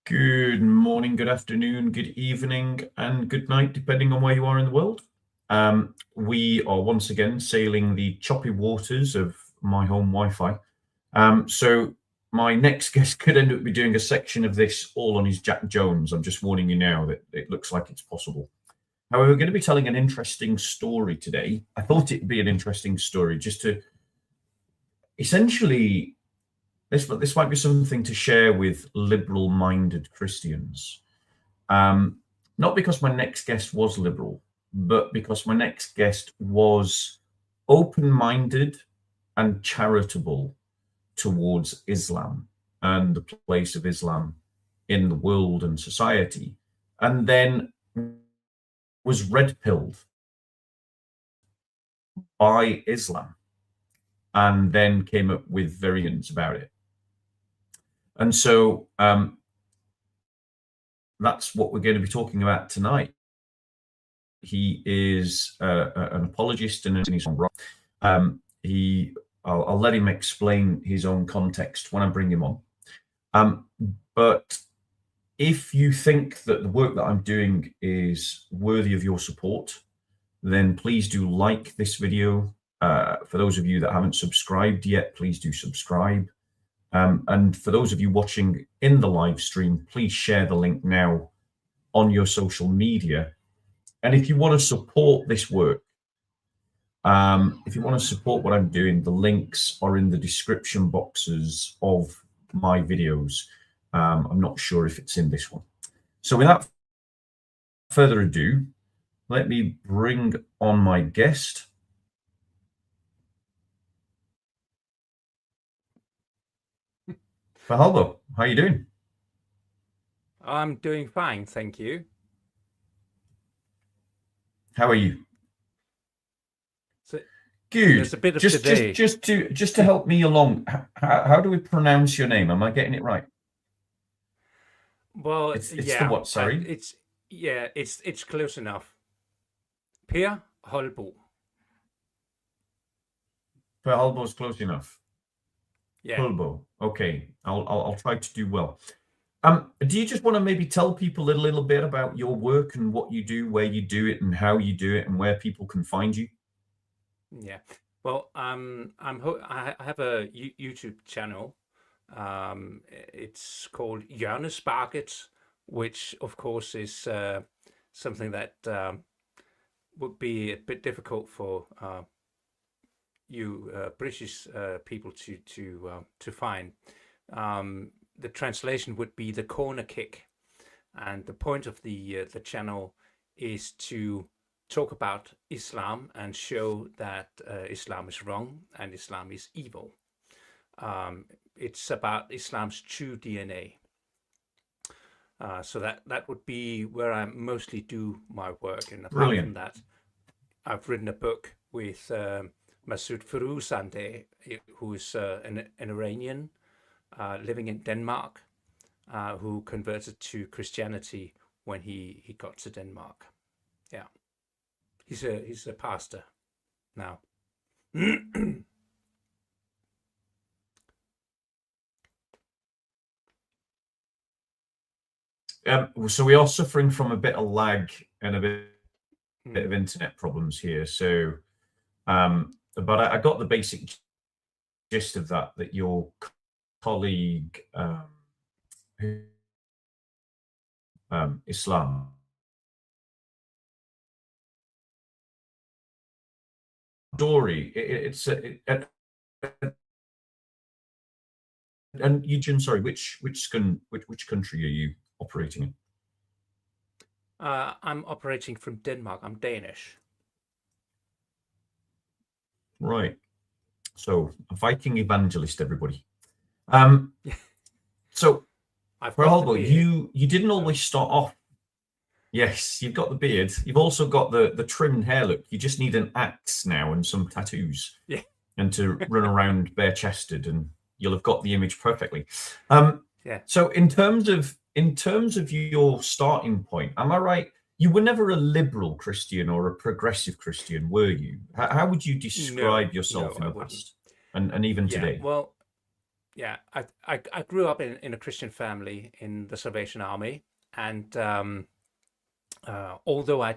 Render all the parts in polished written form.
Good morning, good afternoon, good evening, and good night, depending on where you are in the world. We are once again sailing the choppy waters of my home Wi-Fi. So my next guest could end up doing a section of this all on his Jack Jones. I'm just warning you now that it looks like it's possible. However, we're going to be telling an interesting story today. I thought it'd be an interesting story just to essentially... This might be something to share with liberal-minded Christians. Not because my next guest was liberal, but because my next guest was open-minded and charitable towards Islam and the place of Islam in the world and society, and then was red-pilled by Islam, and then came up with variants about it. And so that's what we're going to be talking about tonight. He is an apologist and he's on rock. I'll let him explain his own context when I bring him on. But if you think that the work that I'm doing is worthy of your support, then please do like this video. For those of you that haven't subscribed yet, please do subscribe. And for those of you watching in the live stream, please share the link now on your social media. And if you want to support this work, if you want to support what I'm doing, the links are in the description boxes of my videos. I'm not sure if it's in this one. So without further ado, let me bring on my guest. Well, hello, how are you doing? I'm doing fine, thank you. How are you? So, good. There's a bit of today. Just to help me along, how do we pronounce your name? Am I getting it right? Well, it's yeah, the what? Sorry, it's close enough. Per Holbo. Per Holbo is close enough. Yeah. Holbo. Okay, I'll try to do well. Do you just want to maybe tell people a little bit about your work and what you do, where you do it, and how you do it, and where people can find you? Yeah. Well, I have a YouTube channel. It's called Hjørnesparket, which of course is something that would be a bit difficult for you British people to find. The translation would be the corner kick, and the point of the channel is to talk about Islam and show that Islam is wrong and Islam is evil. It's about Islam's true DNA. So that would be where I mostly do my work. And apart from that, I've written a book with Masoud Firuzandeh, who is an Iranian living in Denmark, who converted to Christianity when he got to Denmark. Yeah, he's a pastor now. So we are suffering from a bit of lag and a bit of internet problems here. So but I got the basic gist of that your colleague Islam story. And Eugene, sorry, which country are you operating in? I'm operating from Denmark. I'm Danish. Right. So a Viking evangelist, everybody. So Holger, you didn't always start off. Yes, you've got the beard. You've also got the trimmed hair look. You just need an axe now and some tattoos. Yeah. And to run around bare-chested, and you'll have got the image perfectly. Yeah. So in terms of your starting point, am I right? You were never a liberal Christian or a progressive Christian, were you? How would you describe yourself in the past and even today? Well, yeah, I grew up in a Christian family in the Salvation Army, and although I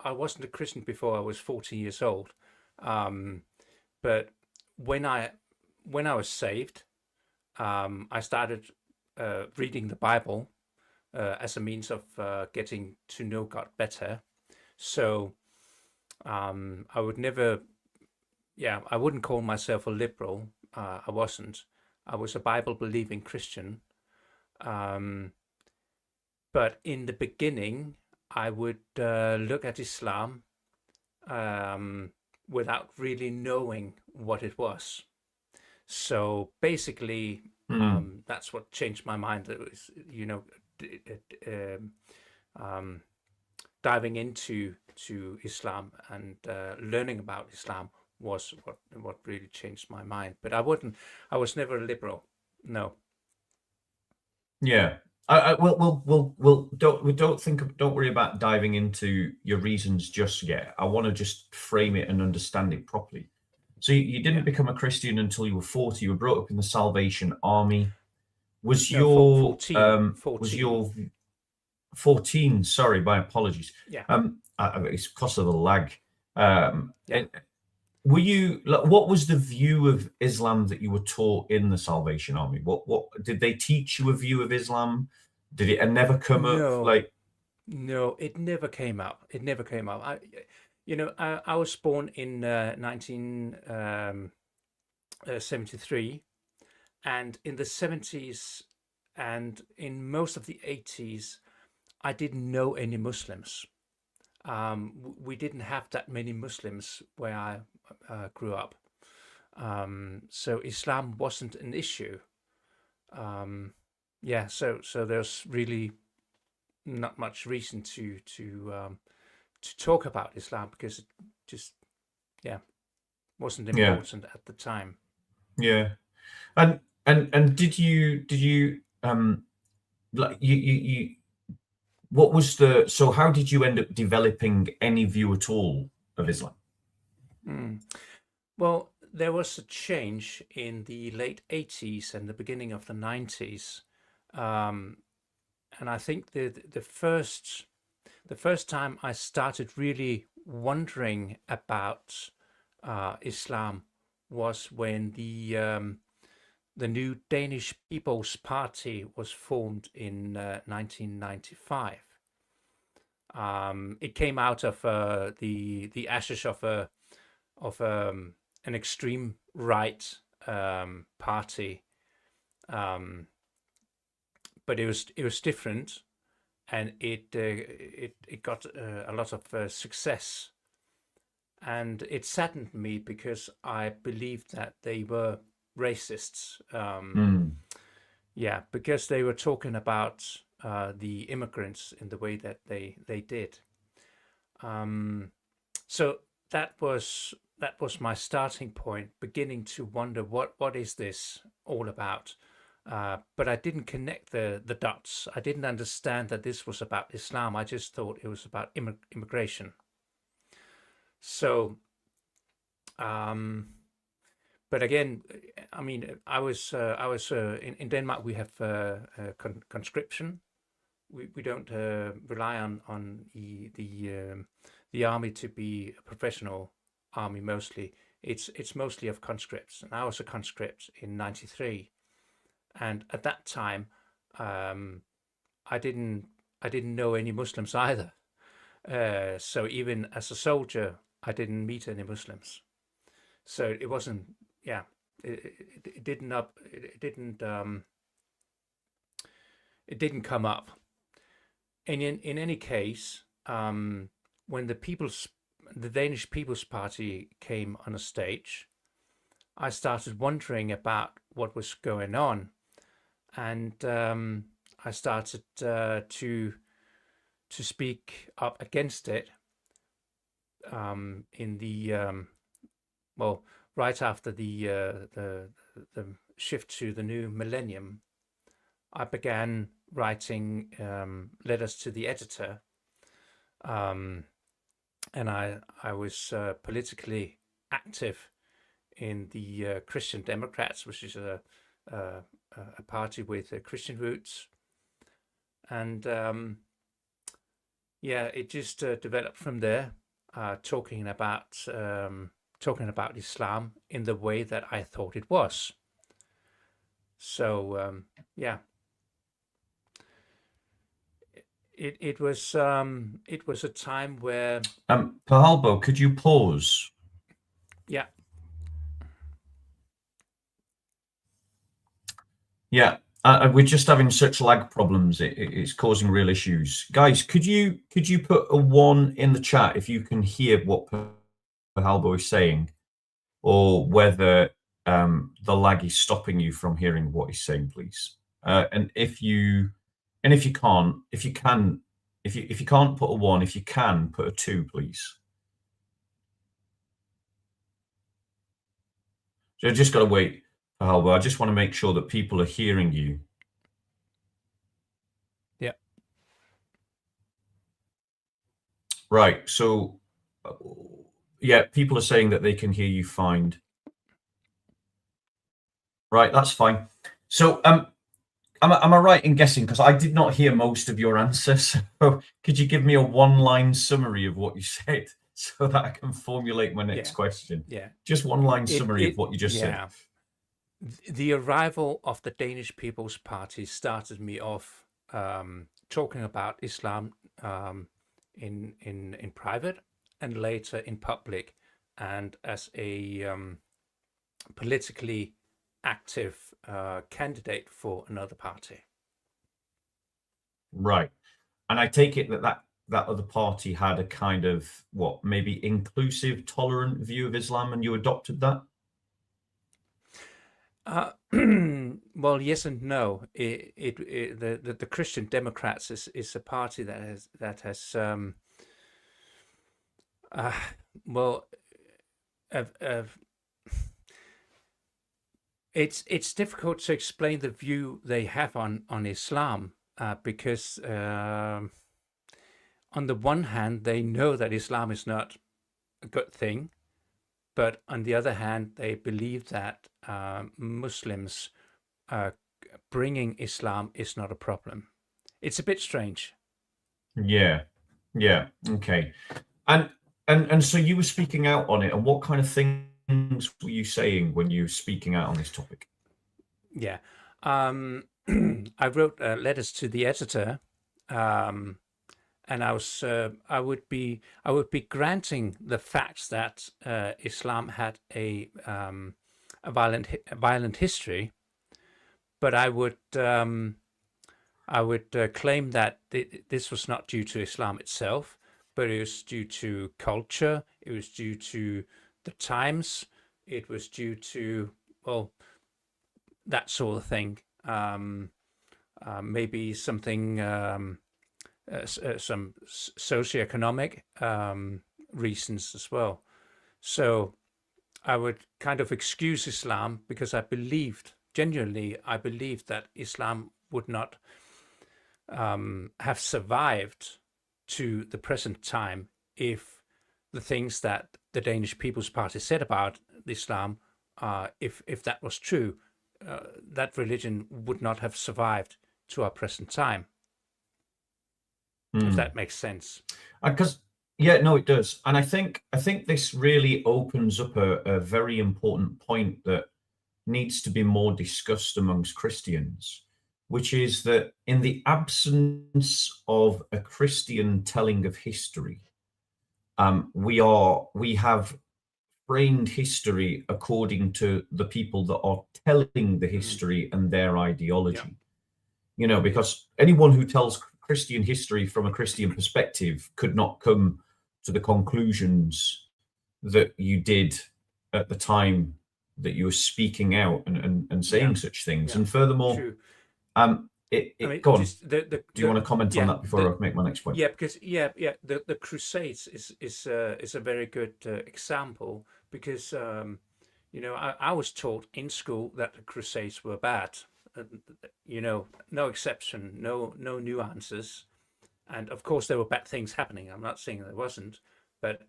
wasn't a Christian before I was 14 years old, but when I was saved, I started reading the Bible as a means of getting to know God better. So I would never, I wouldn't call myself a liberal. I wasn't. I was a Bible-believing Christian. But in the beginning, I would look at Islam without really knowing what it was. So basically, that's what changed my mind. It was, diving into Islam and learning about Islam was what really changed my mind. But I was never a liberal. No. Yeah. Don't worry about diving into your reasons just yet. I want to just frame it and understand it properly. So you didn't become a Christian until you were 40. You were brought up in the Salvation Army. Was your 14. Was your 14? Sorry, my apologies. Yeah. It's because of the lag. Were you? What was the view of Islam that you were taught in the Salvation Army? What did they teach you a view of Islam? Did it never come up? No, it never came up. It never came up. I was born in 1973, and in the 70s and in most of the 80s, I didn't know any Muslims. We didn't have that many Muslims where I grew up. So Islam wasn't an issue. So there's really not much reason to talk about Islam because it just wasn't important at the time. Yeah. And did you what was so how did you end up developing any view at all of Islam? Well, there was a change in the late 80s and the beginning of the 90s. And I think the first time I started really wondering about Islam was when the new Danish People's Party was formed in 1995. It came out of the ashes of an extreme right party, but it was different, and it got a lot of success, and it saddened me because I believed that they were racists. Because they were talking about the immigrants in the way that they did. So that was my starting point, beginning to wonder what is this all about. But I didn't connect the dots. I didn't understand that this was about Islam. I just thought it was about immigration. So, but again, I mean, I was in Denmark. We have conscription. We don't rely on the army to be a professional army mostly. It's mostly of conscripts, and I was a conscript in '93, and at that time, I didn't know any Muslims either. So even as a soldier, I didn't meet any Muslims. So it wasn't, yeah, it didn't come up. And in any case, when the Danish People's Party came on a stage, I started wondering about what was going on, and I started to speak up against it in the right after the shift to the new millennium. I began writing letters to the editor, and I was politically active in the Christian Democrats, which is a party with Christian roots, and it just developed from there, talking about Islam in the way that I thought it was. So it was a time where Pahalbo, could you pause? Yeah. Yeah. We're just having such lag problems. It's causing real issues. Guys, could you put a 1 in the chat if you can hear what Pahalbo is saying, or whether the lag is stopping you from hearing what he's saying, please? And if you can't put a 1, if you can put a 2, please. So I just got to wait. I just want to make sure that people are hearing you. Yeah. Right. So, people are saying that they can hear you fine. Right. That's fine. So, am I right in guessing? Because I did not hear most of your answers. So could you give me a 1-line summary of what you said, so that I can formulate my next question? Yeah. Just 1-line summary of what you just said. The arrival of the Danish People's Party started me off talking about Islam in private and later in public, and as a politically active candidate for another party. Right. And I take it that other party had a kind of, maybe inclusive, tolerant view of Islam, and you adopted that? Well, yes and no. The Christian Democrats is a party that has it's difficult to explain the view they have on Islam, because on the one hand they know that Islam is not a good thing, but on the other hand they believe that Muslims bringing Islam is not a problem. It's a bit strange. Yeah. Okay. And so you were speaking out on it, and what kind of things were you saying when you were speaking out on this topic? Yeah. I wrote letters to the editor, and I would be granting the facts that Islam had a violent history, but I would claim that this was not due to Islam itself, but it was due to culture, it was due to the times, it was due to, that sort of thing. Maybe something, some socioeconomic reasons as well. So I would kind of excuse Islam because genuinely I believed that Islam would not have survived to the present time if the things that the Danish People's Party said about Islam, if that was true, that religion would not have survived to our present time. If that makes sense. Because Yeah, no, it does. And I think this really opens up a very important point that needs to be more discussed amongst Christians, which is that in the absence of a Christian telling of history, we have framed history according to the people that are telling the history and their ideology. You know, because anyone who tells Christian history from a Christian perspective could not come to the conclusions that you did at the time that you were speaking out and saying such things. And furthermore, True. I mean, go on. just Do you want to comment on that before I make my next point? Yeah, because the Crusades is a very good example, because you know, I was taught in school that the Crusades were bad. You know, no exception, no nuances, and of course there were bad things happening. I'm not saying there wasn't, but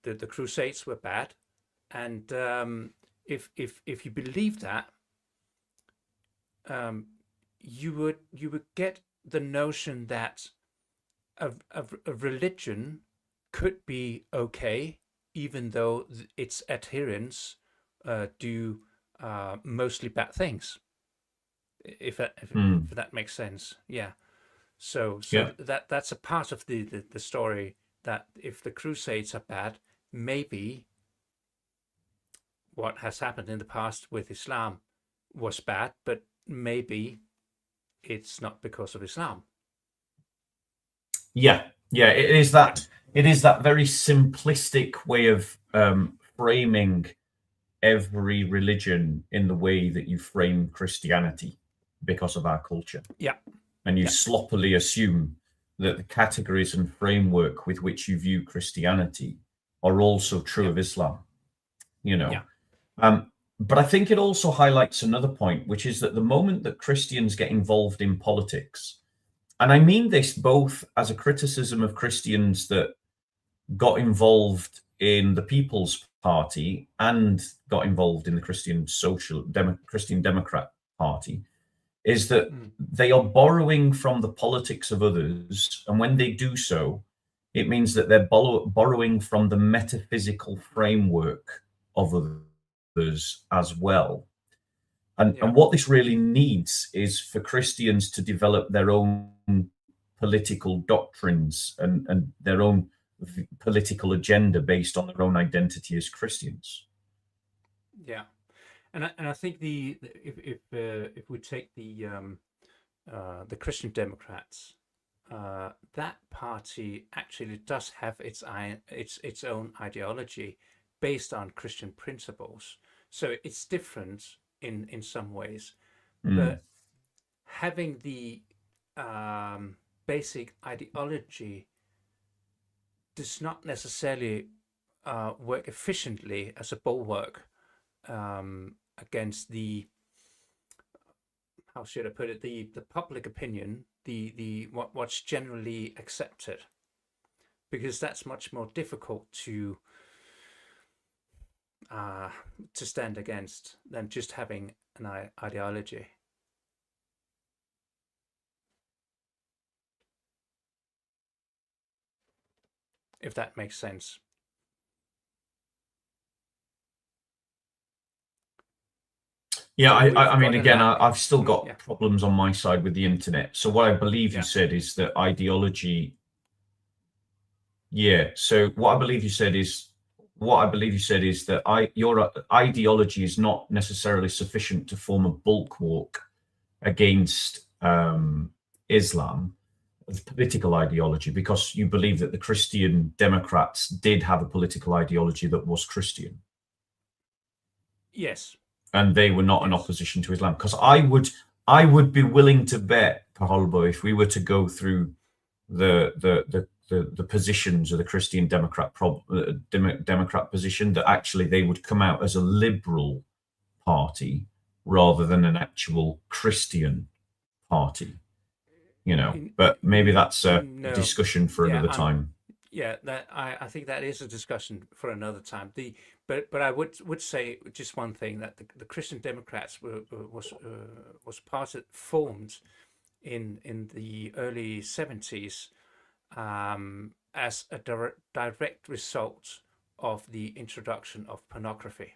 the Crusades were bad, and if you believe that, you would get the notion that a religion could be okay, even though its adherents do mostly bad things. If that makes sense, yeah. So that's a part of the story, that if the Crusades are bad, maybe what has happened in the past with Islam was bad, but maybe it's not because of Islam. Yeah, it is that. It is that very simplistic way of framing every religion in the way that you frame Christianity because of our culture. Yeah. And you sloppily assume that the categories and framework with which you view Christianity are also true of Islam. You know. But I think it also highlights another point, which is that the moment that Christians get involved in politics, and I mean this both as a criticism of Christians that got involved in the People's Party and got involved in the Christian Democrat Party, is that they are borrowing from the politics of others. And when they do so, it means that they're borrowing from the metaphysical framework of others as well. And what this really needs is for Christians to develop their own political doctrines and their own political agenda based on their own identity as Christians. Yeah, and I think if we take the Christian Democrats, that party actually does have its own ideology based on Christian principles. So it's different in some ways, but having the basic ideology does not necessarily work efficiently as a bulwark against the, how should I put it, the public opinion, the what's generally accepted, because that's much more difficult to stand against than just having an ideology. If that makes sense. Yeah, I mean, again, I've still got problems on my side with the internet. So what I believe you said is that ideology. Yeah. So what I believe you said is that your ideology is not necessarily sufficient to form a bulwark against Islam, political ideology, because you believe that the Christian Democrats did have a political ideology that was Christian. Yes. And they were not in opposition to Islam. Because I would be willing to bet, Paholbo, if we were to go through the positions of the Christian Democrat Democrat position, that actually they would come out as a liberal party rather than an actual Christian party. You know, but maybe that's a discussion for another time. Yeah, that I think that is a discussion for another time. But I would say just one thing, that the Christian Democrats was formed in the early 70s as a direct result of the introduction of pornography.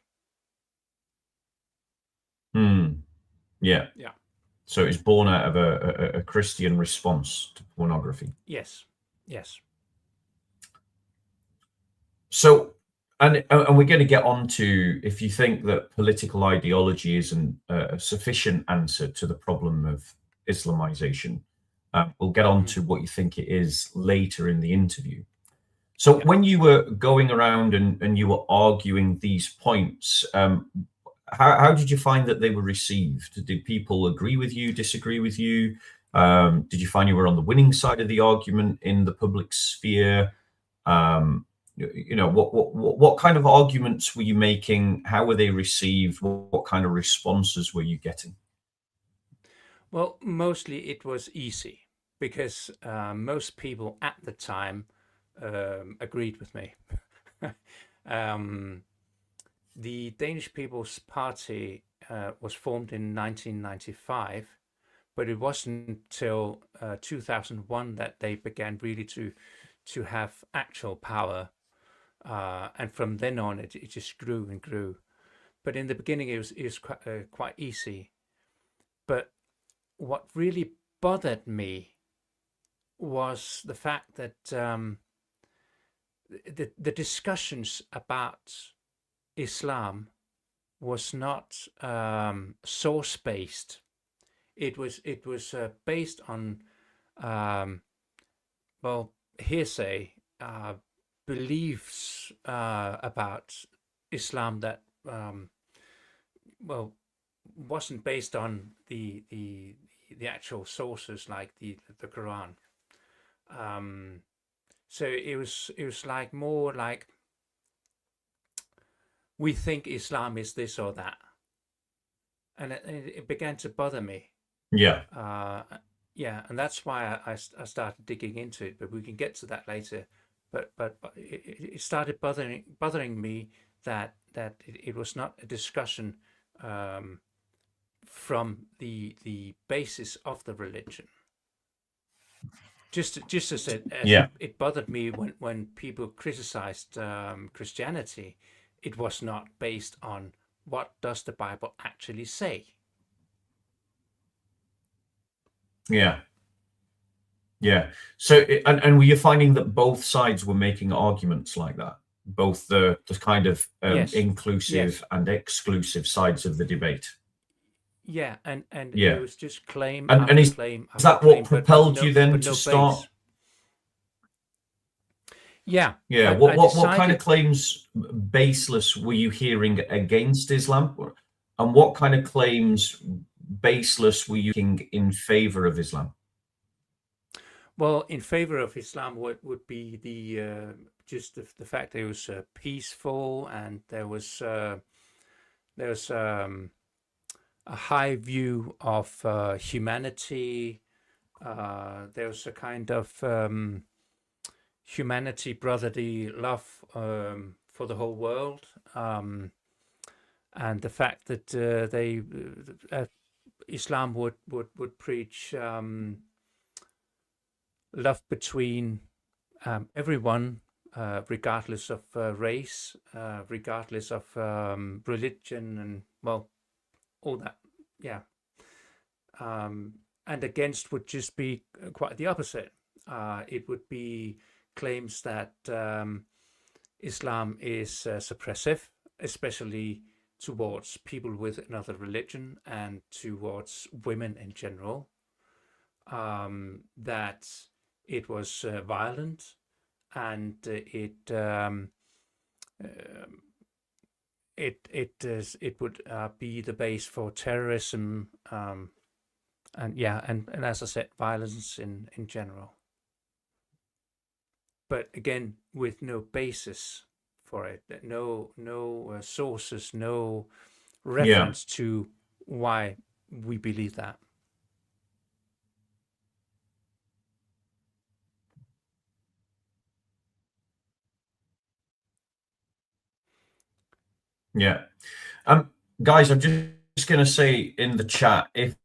Yeah. Yeah. So it's born out of a Christian response to pornography. Yes. Yes. So, and we're going to get on to, if you think that political ideology isn't a sufficient answer to the problem of Islamization, we'll get on to what you think it is later in the interview. So when you were going around and you were arguing these points, how did you find that they were received? Did people agree with you, disagree with you? Did you find you were on the winning side of the argument in the public sphere? What kind of arguments were you making? How were they received? What kind of responses were you getting? Well, mostly it was easy because most people at the time agreed with me. The Danish People's Party was formed in 1995, but it wasn't until 2001 that they began really to have actual power. And from then on, it just grew and grew. But in the beginning, it was quite easy. But what really bothered me was the fact that the discussions about Islam was not source-based. It was based on hearsay, beliefs about Islam that wasn't based on the actual sources like the Quran. So it was like more like, we think Islam is this or that, and it began to bother me. Yeah. And that's why I started digging into it. But we can get to that later. But it started bothering me that it was not a discussion from the basis of the religion. Just as it bothered me when people criticized Christianity. It was not based on what does the Bible actually say. Yeah. So, and were you finding that both sides were making arguments like that? Both the kind of inclusive and exclusive sides of the debate? Yeah, and it was just claim and after is claim after that claim, what propelled you then to no start? base. Yeah. What kind of claims, baseless, were you hearing against Islam? And what kind of claims, baseless, were you hearing in favor of Islam? Well, in favor of Islam, what would be the just the fact that it was peaceful, and there was a high view of humanity. There was a kind of humanity, brotherly love for the whole world, and the fact that Islam would preach love between everyone, regardless of race, regardless of religion, and all that. And against would just be quite the opposite. It would be claims that Islam is suppressive, especially towards people with another religion and towards women in general. That it was violent, and it would be the base for terrorism, and as I said, violence in general. But again, with no basis for it, no sources, no reference to why we believe that. Yeah. Guys, I'm just going to say in the chat, if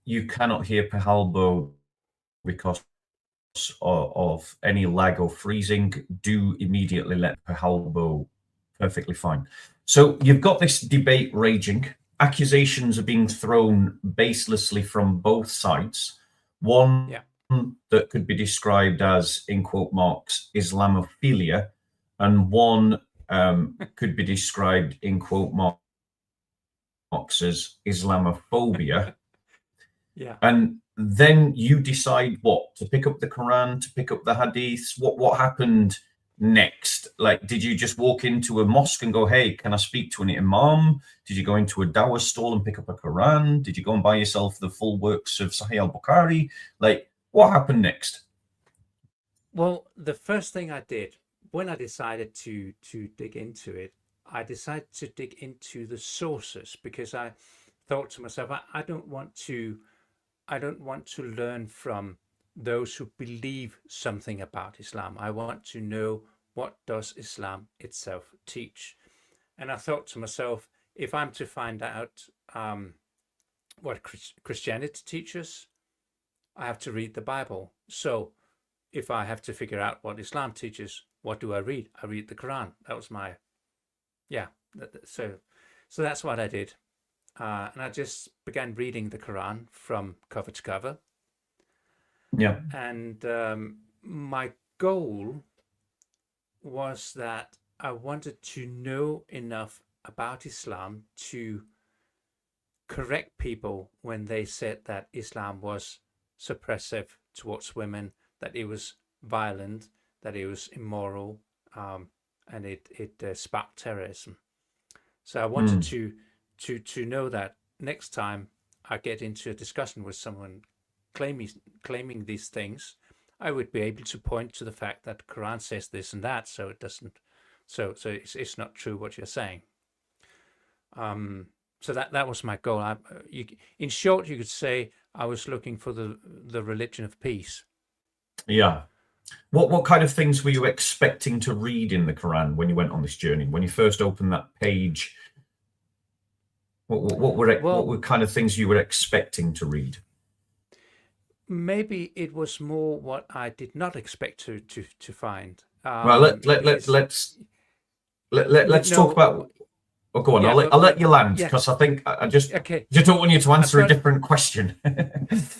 you cannot hear Pahalbo because of any lag or freezing, do immediately let the halbo perfectly fine. So you've got this debate raging. Accusations are being thrown baselessly from both sides. One that could be described as, in quote marks, Islamophilia, and one could be described, in quote marks, as Islamophobia. Yeah. And then you decide what to pick up the Quran, to pick up the Hadiths. What happened next? Like, did you just walk into a mosque and go, "Hey, can I speak to an imam?" Did you go into a dawah stall and pick up a Quran? Did you go and buy yourself the full works of Sahih al-Bukhari? Like, what happened next? Well, the first thing I did when I decided to dig into it, I decided to dig into the sources, because I thought to myself, I don't want to learn from those who believe something about Islam. I want to know, what does Islam itself teach? And I thought to myself, if I'm to find out what Christianity teaches, I have to read the Bible. So if I have to figure out what Islam teaches, what do I read? I read the Quran. That was my, so that's what I did. And I just began reading the Quran from cover to cover. Yeah. And my goal was that I wanted to know enough about Islam to correct people when they said that Islam was suppressive towards women, that it was violent, that it was immoral, and it sparked terrorism. So I wanted to know that next time I get into a discussion with someone claiming these things, I would be able to point to the fact that the Quran says this and that, so it doesn't, so it's not true what you're saying. So that was my goal. In short, you could say I was looking for the religion of peace. Yeah. What kind of things were you expecting to read in the Quran when you went on this journey? When you first opened that page, what were kind of things you were expecting to read? Maybe it was more what I did not expect to find. Well, let's talk about. Oh, go on. Yeah, I'll let you land, because I think I just don't want you to answer a different question.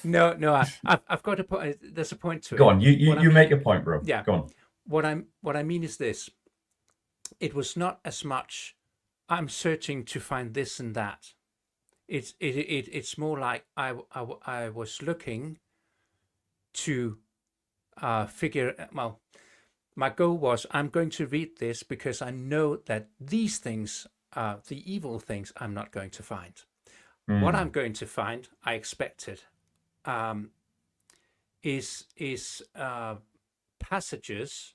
No. I've got a point. There's a point to it. Go on. You make a point, bro. Yeah. Go on. What I mean is this. It was not as much I'm searching to find this and that. It's more like I was looking to figure. Well, my goal was, I'm going to read this because I know that these things, the evil things, I'm not going to find. What I'm going to find, I expected, is passages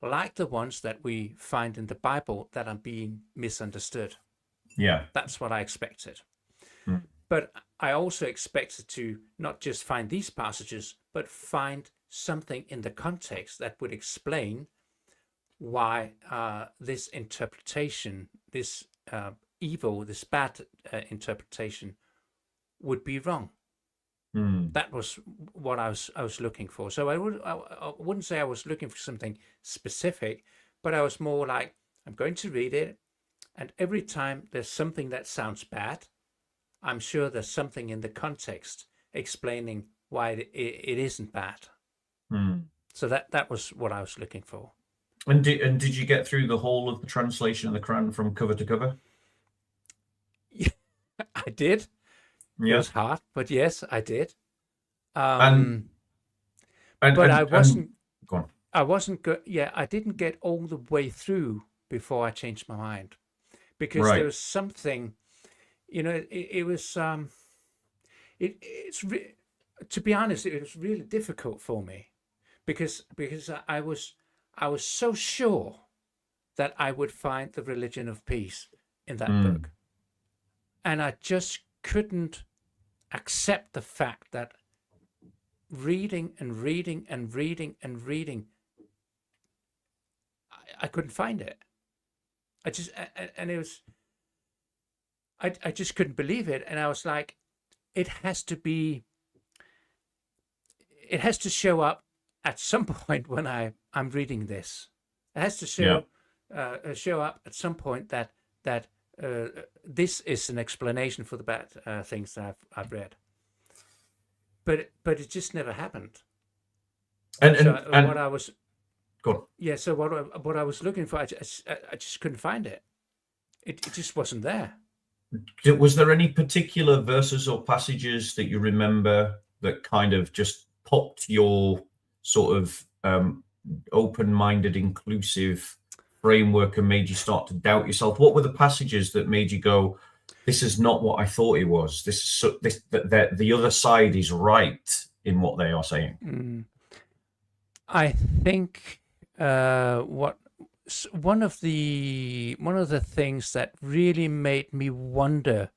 like the ones that we find in the Bible that are being misunderstood. Yeah. That's what I expected. But I also expected to not just find these passages, but find something in the context that would explain why this interpretation, this evil, this bad interpretation would be wrong. That was what I was looking for. So I wouldn't say I was looking for something specific, but I was more like, I'm going to read it, and every time there's something that sounds bad, I'm sure there's something in the context explaining why it isn't bad. So that was what I was looking for. And did you get through the whole of the translation of the Quran from cover to cover? Yeah, I did. Yeah. It was hard, but yes, I did. But I wasn't. Go on. I wasn't good. Yeah, I didn't get all the way through before I changed my mind, because there was something. It was. To be honest, it was really difficult for me, because I was so sure that I would find the religion of peace in that book, and I just couldn't accept the fact that reading and reading and reading and reading, I couldn't find it. I just couldn't believe it, and I was like, it has to show up at some point when I'm reading this, it has to show up at some point that this is an explanation for the bad things that I've read. But it just never happened. And what I was, go on. Yeah. So what I was looking for, I just couldn't find it. It just wasn't there. Was there any particular verses or passages that you remember that kind of just popped your sort of open-minded, inclusive framework and made you start to doubt yourself? What were the passages that made you go, "This is not what I thought it was. The other side is right in what they are saying"? I think one of the things that really made me wonder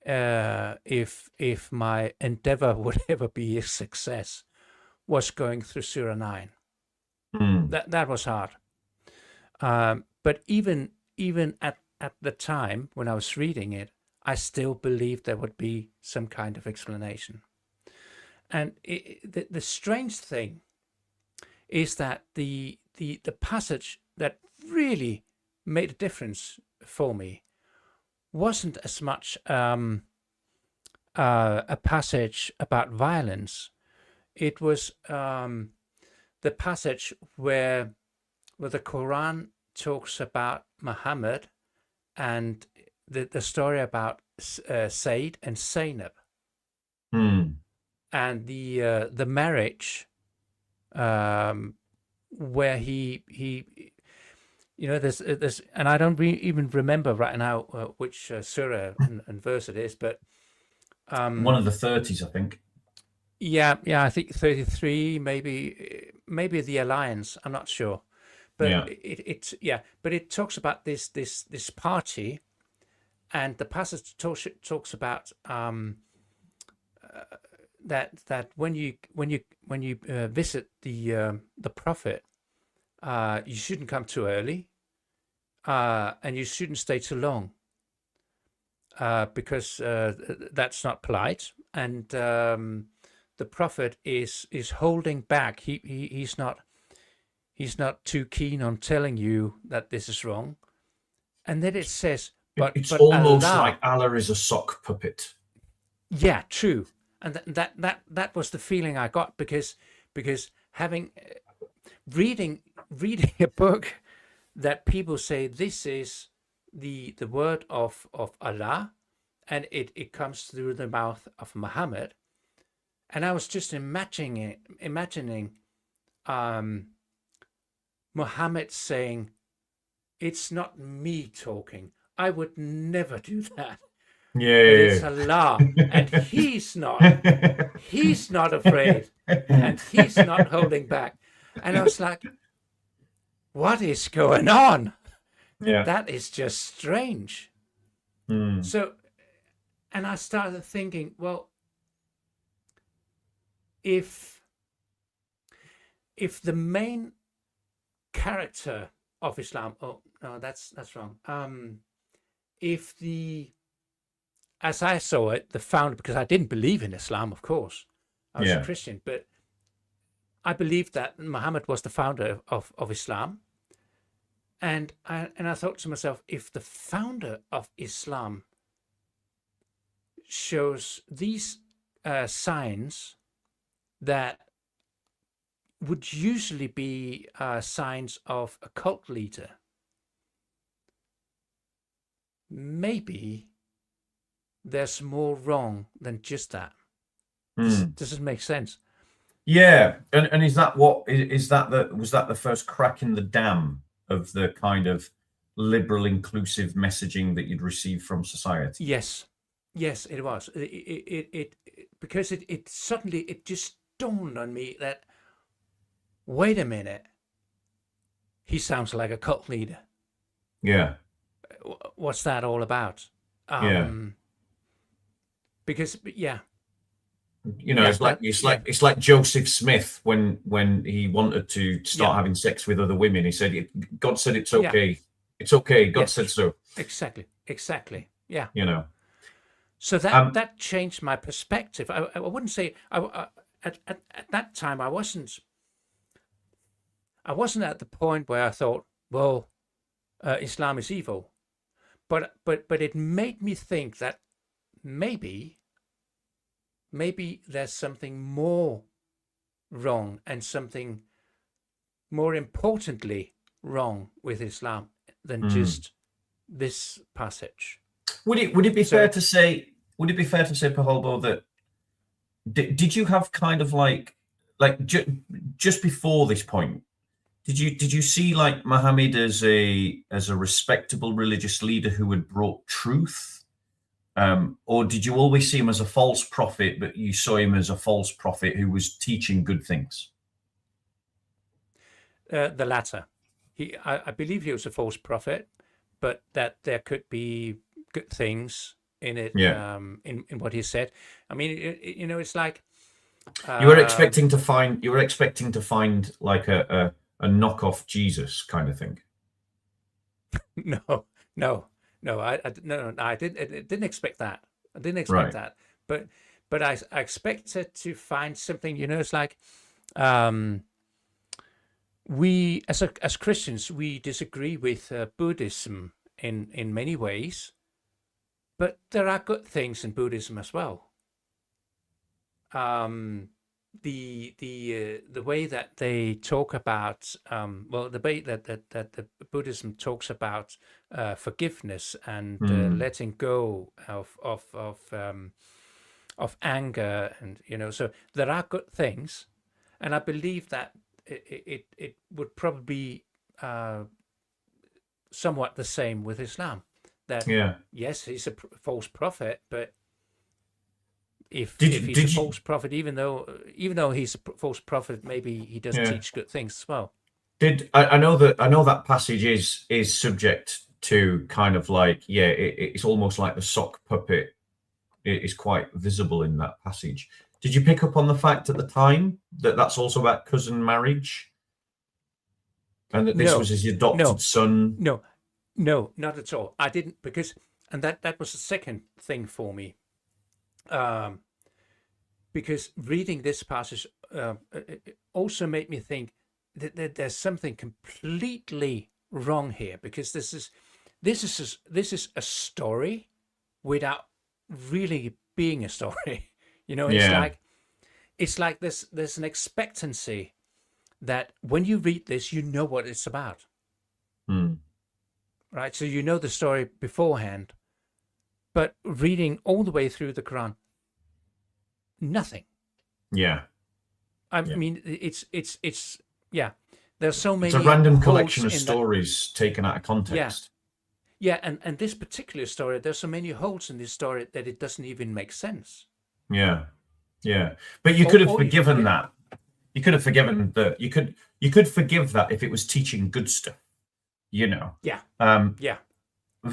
if my endeavor would ever be a success was going through Surah 9. That was hard. But even at the time when I was reading it, I still believed there would be some kind of explanation. And the strange thing is that the passage that really made a difference for me wasn't as much a passage about violence. It was the passage where the Quran talks about Muhammad and the story about Said and Zainab, and the marriage where he there's and I don't even remember right now which surah and verse it is, but one of the 30s, I think. Yeah, I think 33, maybe the Alliance. I'm not sure, but but it talks about this party, and the passage talks about that when you visit the prophet, you shouldn't come too early, and you shouldn't stay too long, because that's not polite, and the prophet is holding back. He's not too keen on telling you that this is wrong. And then it says, but almost Allah, like Allah is a sock puppet. Yeah, true. And that was the feeling I got, because having reading a book that people say this is the word of Allah, and it comes through the mouth of Muhammad. And I was just imagining Muhammad saying, "It's not me talking. I would never do that. It's Allah, and he's not afraid, and he's not holding back." And I was like, what is going on? Yeah, that is just strange. So, and I started thinking, well, if the main character of Islam, oh no, that's wrong. If as I saw it, the founder, because I didn't believe in Islam, of course, I was a Christian, but I believed that Muhammad was the founder of Islam, and I thought to myself, if the founder of Islam shows these signs that would usually be signs of a cult leader, maybe there's more wrong than just that. Does it make sense? Yeah, and was that the first crack in the dam of the kind of liberal, inclusive messaging that you'd received from society? Yes, it was. It because it suddenly just dawned on me that, wait a minute, he sounds like a cult leader. Yeah. What's that all about? Because it's like Joseph Smith when he wanted to start having sex with other women. He said, God said it's okay. Yeah. It's okay. God said so. Exactly. Yeah. So that changed my perspective. I wouldn't say at that time I wasn't I wasn't at the point where I thought, well, Islam is evil, but it made me think that maybe there's something more wrong and something more importantly wrong with Islam than just this passage. Would it be fair to say? Would it be fair to say, Paholbo, that did you have kind of like just before this point? Did you see like Muhammad as a respectable religious leader who had brought truth, or did you always see him as a false prophet, but you saw him as a false prophet who was teaching good things? The latter. I believe he was a false prophet, but that there could be good things in it. In what he said. I mean, it's like you were expecting to find like a knockoff Jesus kind of thing. No, I didn't expect that. I didn't expect that. But I expected to find something. It's like we as Christians, we disagree with Buddhism in many ways, but there are good things in Buddhism as well. The way that they talk about the way that the Buddhism talks about forgiveness and letting go of anger, and so there are good things, and I believe that it would probably be somewhat the same with Islam. That yes, he's a false prophet, but if he's a false prophet, even though he's a false prophet, maybe he doesn't teach good things as well. I know that passage is subject to kind of like it's almost like the sock puppet. It is quite visible in that passage. Did you pick up on the fact at the time that that's also about cousin marriage, and that this was his adopted son? No, not at all. I didn't, and that was the second thing for me. Because reading this passage it also made me think that there's something completely wrong here, because this is a story without really being a story. It's like there's an expectancy that when you read this, you know what it's about. Right? So you know the story beforehand, but reading all the way through the Quran, nothing. I mean, it's there's so many. It's a random collection of stories taken out of context. And this particular story, there's so many holes in this story that it doesn't even make sense. But you could have forgiven that. You could have forgiven that. You could forgive that if it was teaching good stuff.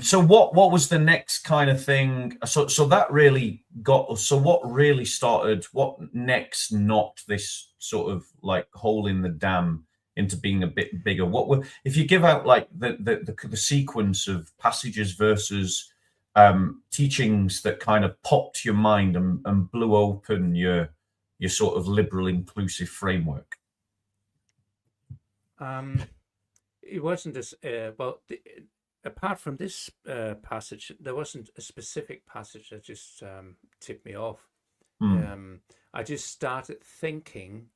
So what was the next kind of thing? So that really got us. So what next knocked this sort of like hole in the dam into being a bit bigger? If you give out like the sequence of passages versus teachings that kind of popped your mind and blew open your sort of liberal inclusive framework? It wasn't as apart from this passage, there wasn't a specific passage that just tipped me off. I just started thinking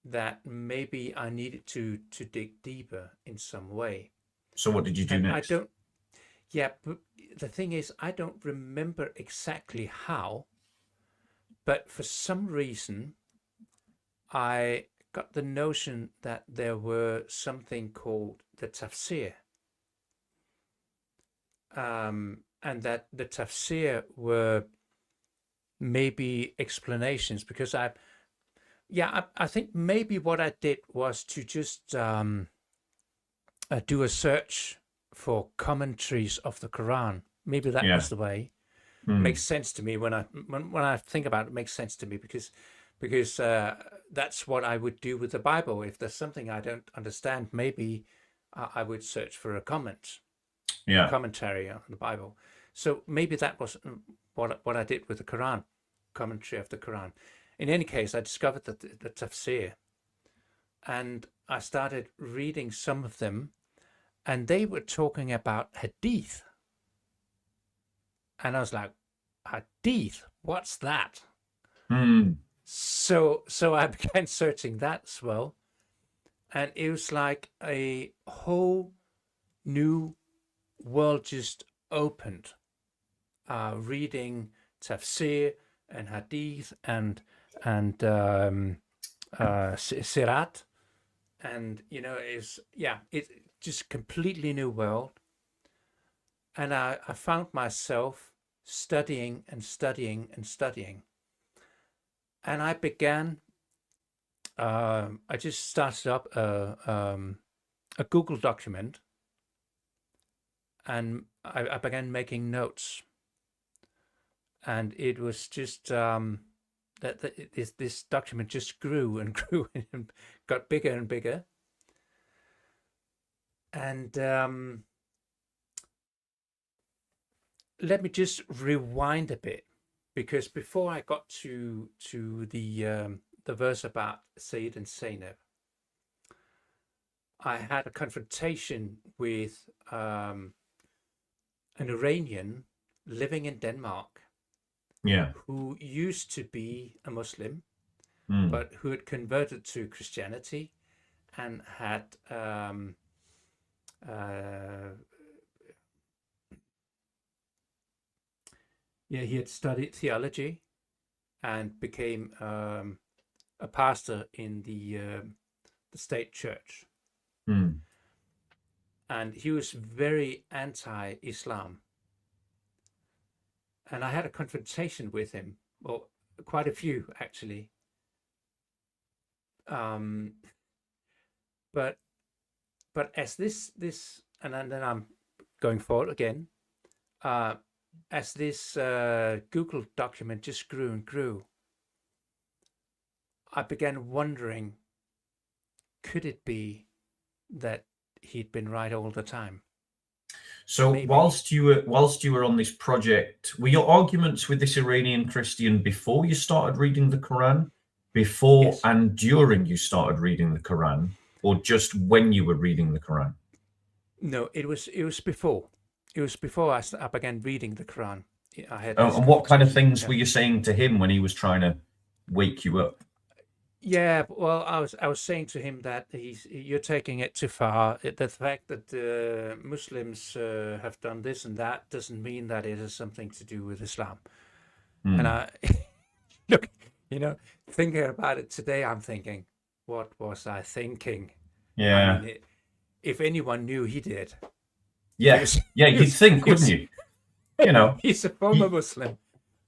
that maybe I needed to dig deeper in some way. So what did you do next? But the thing is, I don't remember exactly how, but for some reason, I got the notion that there were something called the tafsir. And that the tafsir were maybe explanations, because I think maybe what I did was to just do a search for commentaries of the Quran. Maybe that was the way. Makes sense to me when I think about it. Makes sense to me because that's what I would do with the Bible. If there's something I don't understand, maybe I would search for a commentary on the Bible. So maybe that was what I did with the Quran, commentary of the Quran. In any case, I discovered that the tafsir, and I started reading some of them, and they were talking about hadith. And I was like, hadith, what's that? So I began searching that as well. And it was like a whole new world just opened. Reading tafsir and hadith and sirat, and it's just completely new world. And I found myself studying and studying and studying, and I began. I just started up a Google document, and I began making notes. And it was just this document just grew and grew and got bigger and bigger. And let me just rewind a bit, because before I got to the verse about Sayyid and Zainab, I had a confrontation with an Iranian living in Denmark, who used to be a Muslim, but who had converted to Christianity and had he had studied theology and became a pastor in the state church. And he was very anti-Islam. And I had a confrontation with him, well, quite a few actually. But as this, and then I'm going forward again. As this Google document just grew and grew, I began wondering, could it be that he'd been right all the time? So maybe. whilst you were on this project, were your arguments with this Iranian Christian before you started reading the Quran, Yes. and during you started reading the Quran, or just when you were reading the Quran? No, it was before. It was before I began reading the Quran. I had. And what kind of things were you saying to him when he was trying to wake you up? Yeah, well, I was saying to him that you're taking it too far. The fact that Muslims have done this and that doesn't mean that it has something to do with Islam. And I look, thinking about it today, I'm thinking, what was I thinking? Yeah. I mean, if anyone knew, he did. Yes. You'd think, wouldn't you? He's a former Muslim.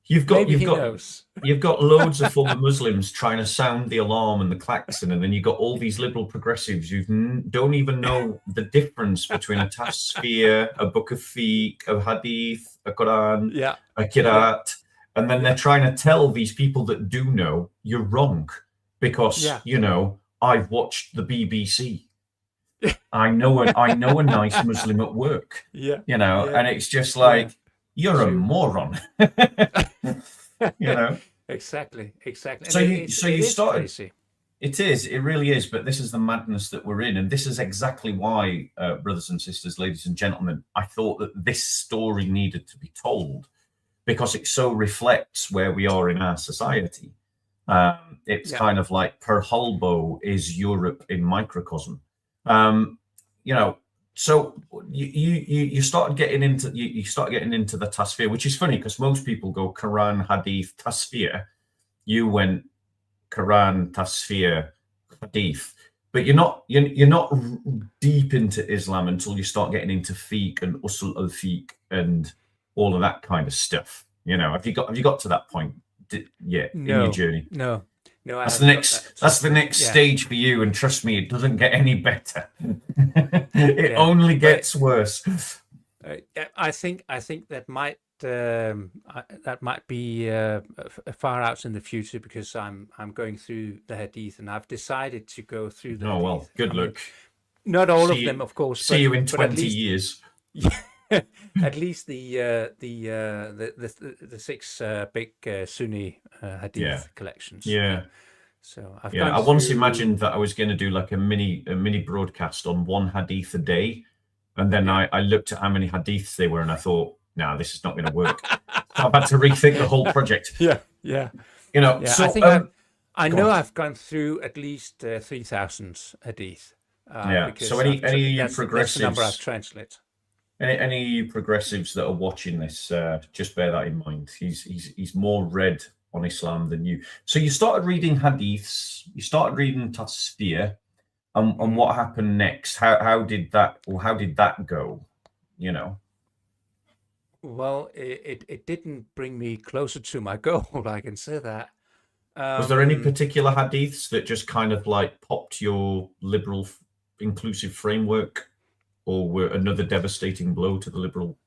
You've got loads of former Muslims trying to sound the alarm and the klaxon, and then you've got all these liberal progressives who don't even know the difference between a tafsir, a book of fiqh, a hadith, a Quran, a kirat, and then they're trying to tell these people that do know you're wrong because I've watched the BBC. I know a nice Muslim at work. And it's just like. You're a moron. Exactly. So you started. Crazy. It really is. But this is the madness that we're in, and this is exactly why, brothers and sisters, ladies and gentlemen, I thought that this story needed to be told, because it so reflects where we are in our society. It's kind of like Pearl Harbor is Europe in microcosm. So you start getting into the tasfir, which is funny because most people go Quran, Hadith, tasfir. You went Quran, tasfir, Hadith, but you're not deep into Islam until you start getting into fiqh and usul al-fiqh and all of that kind of stuff. Have you got to that point? In your journey? No. That's the next stage for you, and trust me, it doesn't get any better. It only gets worse. I think that might be far out in the future, because I'm going through the hadith, and I've decided to go through the hadith. Well, good luck. Not all of them, of course. See you in 20 years. At least the 6 big Sunni hadith collections. So I've Yeah, gone I once through. imagined that I was going to do like a mini broadcast on one hadith a day, and then Yeah. I looked at how many hadiths they were, and I thought, no, this is not going to work. So I've had to rethink the whole project. Yeah, yeah, You know, yeah. I so think I go know on. I've gone through at least 3,000 hadith, Yeah. So because any of you that's the number I've progressives, translated. any of you progressives that are watching this, just bear that in mind. He's more read on Islam than you. So you started reading hadiths, you started reading tasfir, and what happened next? How did that go? You know. Well, it didn't bring me closer to my goal. I can say that. Was there any particular hadiths that just kind of like popped your liberal, inclusive framework, or were another devastating blow to the liberal,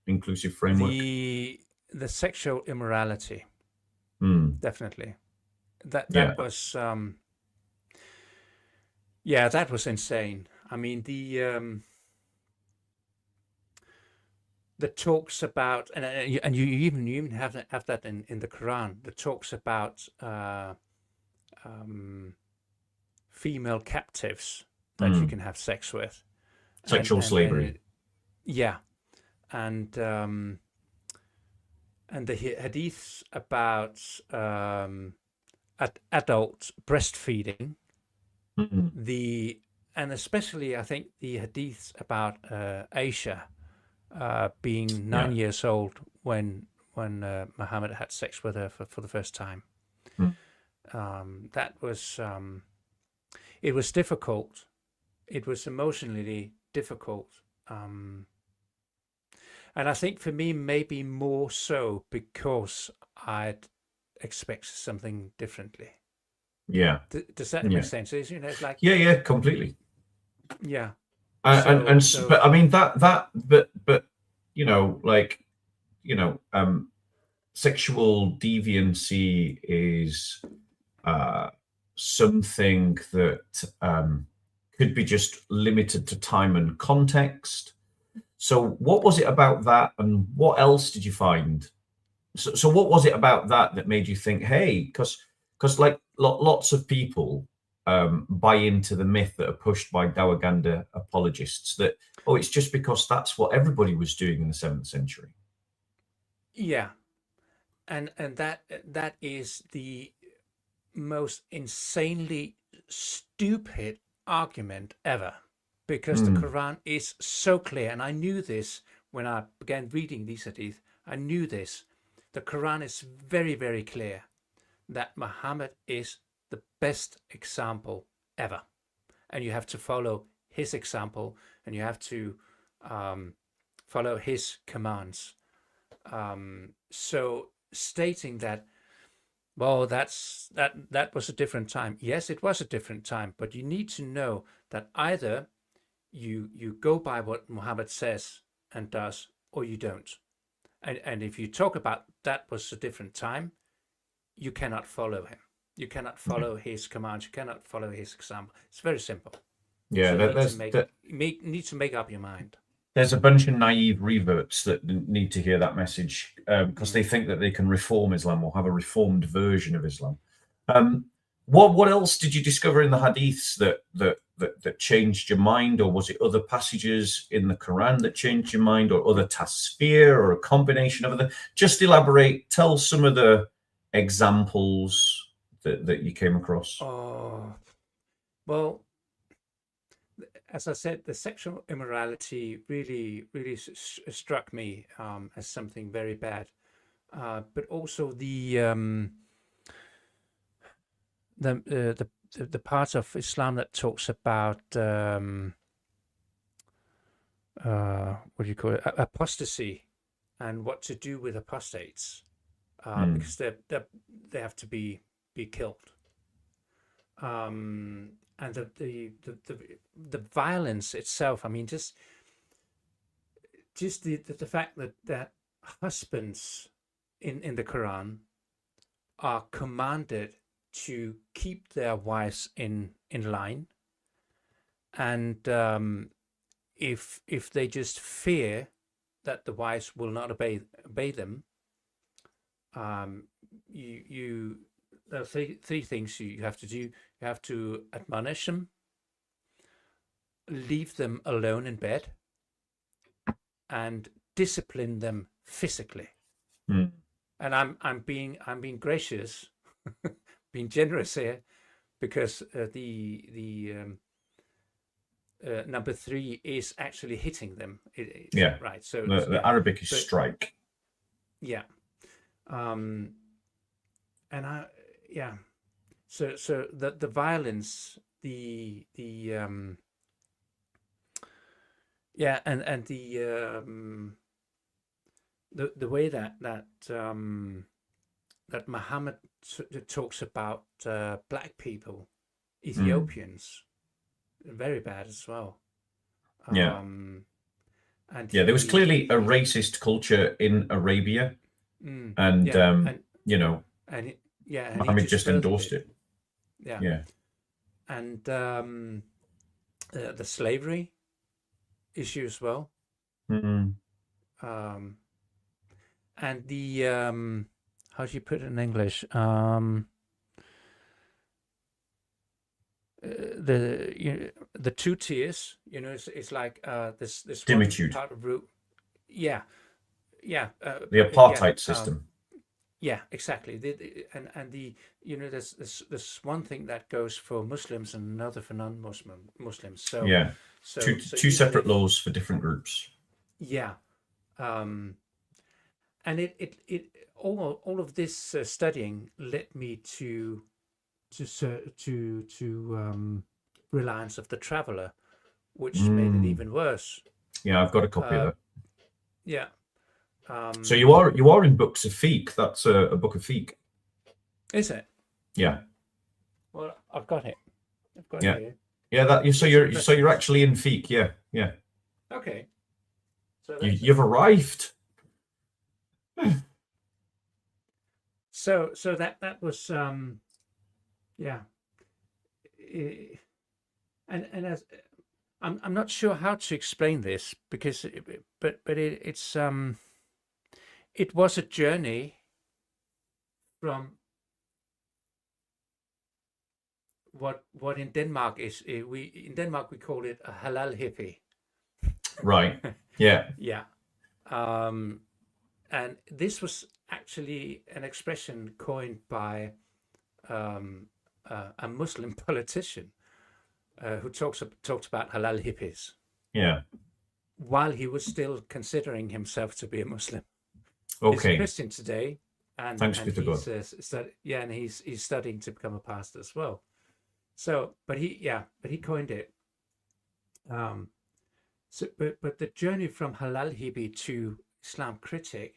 inclusive framework? The sexual immorality, definitely. That Yeah. was yeah, that was insane. I mean, the talks about, and you even have that in the Quran. The talks about female captives that you can have sex with, Sexual slavery. Yeah, and the hadiths about adult breastfeeding, and especially I think the hadiths about Aisha being 9 years old when Muhammad had sex with her for the first time. That was it was difficult. It was emotionally difficult. And I think for me, maybe more so because I'd expect something differently. Yeah. Does that make sense? It's, it's like yeah, completely. Yeah. But I mean but you know, like, you know, sexual deviancy is something that could be just limited to time and context. So what was it about that, and what else did you find? So what was it about that made you think, hey, because like lots of people buy into the myth that are pushed by Dawaganda apologists that, oh, it's just because that's what everybody was doing in the 7th century. Yeah. And that is the most insanely stupid argument ever, because the Quran is so clear, and I knew this when I began reading these hadith. I knew this. The Quran is very, very clear that Muhammad is the best example ever, and you have to follow his example, and you have to follow his commands. So stating that, well, that was a different time. Yes, it was a different time, but you need to know that either you go by what Muhammad says and does, or you don't. And if you talk about that was a different time, you cannot follow him. You cannot follow his commands. You cannot follow his example. It's very simple. Yeah, so need to make up your mind. There's a bunch of naive reverts that need to hear that message because they think that they can reform Islam or have a reformed version of Islam. What else did you discover in the hadiths that changed your mind, or was it other passages in the Quran that changed your mind, or other tasfir, or a combination of them? Just elaborate. Tell some of the examples that you came across. Oh, well, as I said, the sexual immorality really struck me as something very bad, but also the part of Islam that talks about what do you call it, apostasy, and what to do with apostates, because they have to be killed. And the violence itself. I mean, just the fact that husbands in the Quran are commanded to keep their wives in line, and if they just fear that the wives will not obey them, there are three things you have to do. You have to admonish them, leave them alone in bed, and discipline them physically. Mm. And I'm being gracious, being generous here, because the number 3 is actually hitting them. Yeah, right. So the Arabic is strike. Yeah. And So the violence, and the way that Muhammad talks about black people, Ethiopians, very bad as well. And there was clearly a racist culture in Arabia, and Muhammad just endorsed it. Yeah. And the slavery issue as well. Mm-hmm. And the how do you put it in English? The 2 tiers. It's like this Dimitude. part of root. Yeah. The apartheid system. Yeah, exactly. There's one thing that goes for Muslims and another for non-Muslims. So yeah, two separate laws for different groups. Yeah, and all of this studying led me to Reliance of the Traveler, which made it even worse. Yeah, I've got a copy of it. Yeah. So you are in books of fiqh. That's a book of fiqh. Is it? Yeah. Well, I've got it. It here. Yeah. So you're actually in fiqh. Yeah. Okay. So you've arrived. So that was yeah. And as I'm not sure how to explain this, because it's it was a journey from what in Denmark is in Denmark we call it a Halalhippie. Right. Yeah. Yeah. And this was actually an expression coined by a Muslim politician who talked about halal hippies. Yeah. While he was still considering himself to be a Muslim. Okay. He's a Christian today, and he's studying to become a pastor as well. So, but he coined it. But the journey from Halalhippie to Islamkritiker,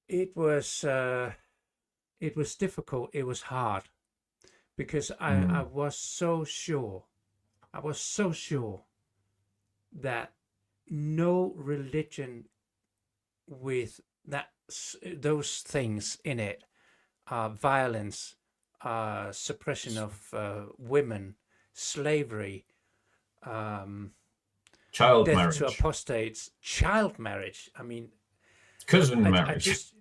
it was difficult. It was hard, because I was so sure that no religion with those things in it, violence, suppression of women, slavery, child death marriage to apostates, child marriage. I mean, cousin marriage.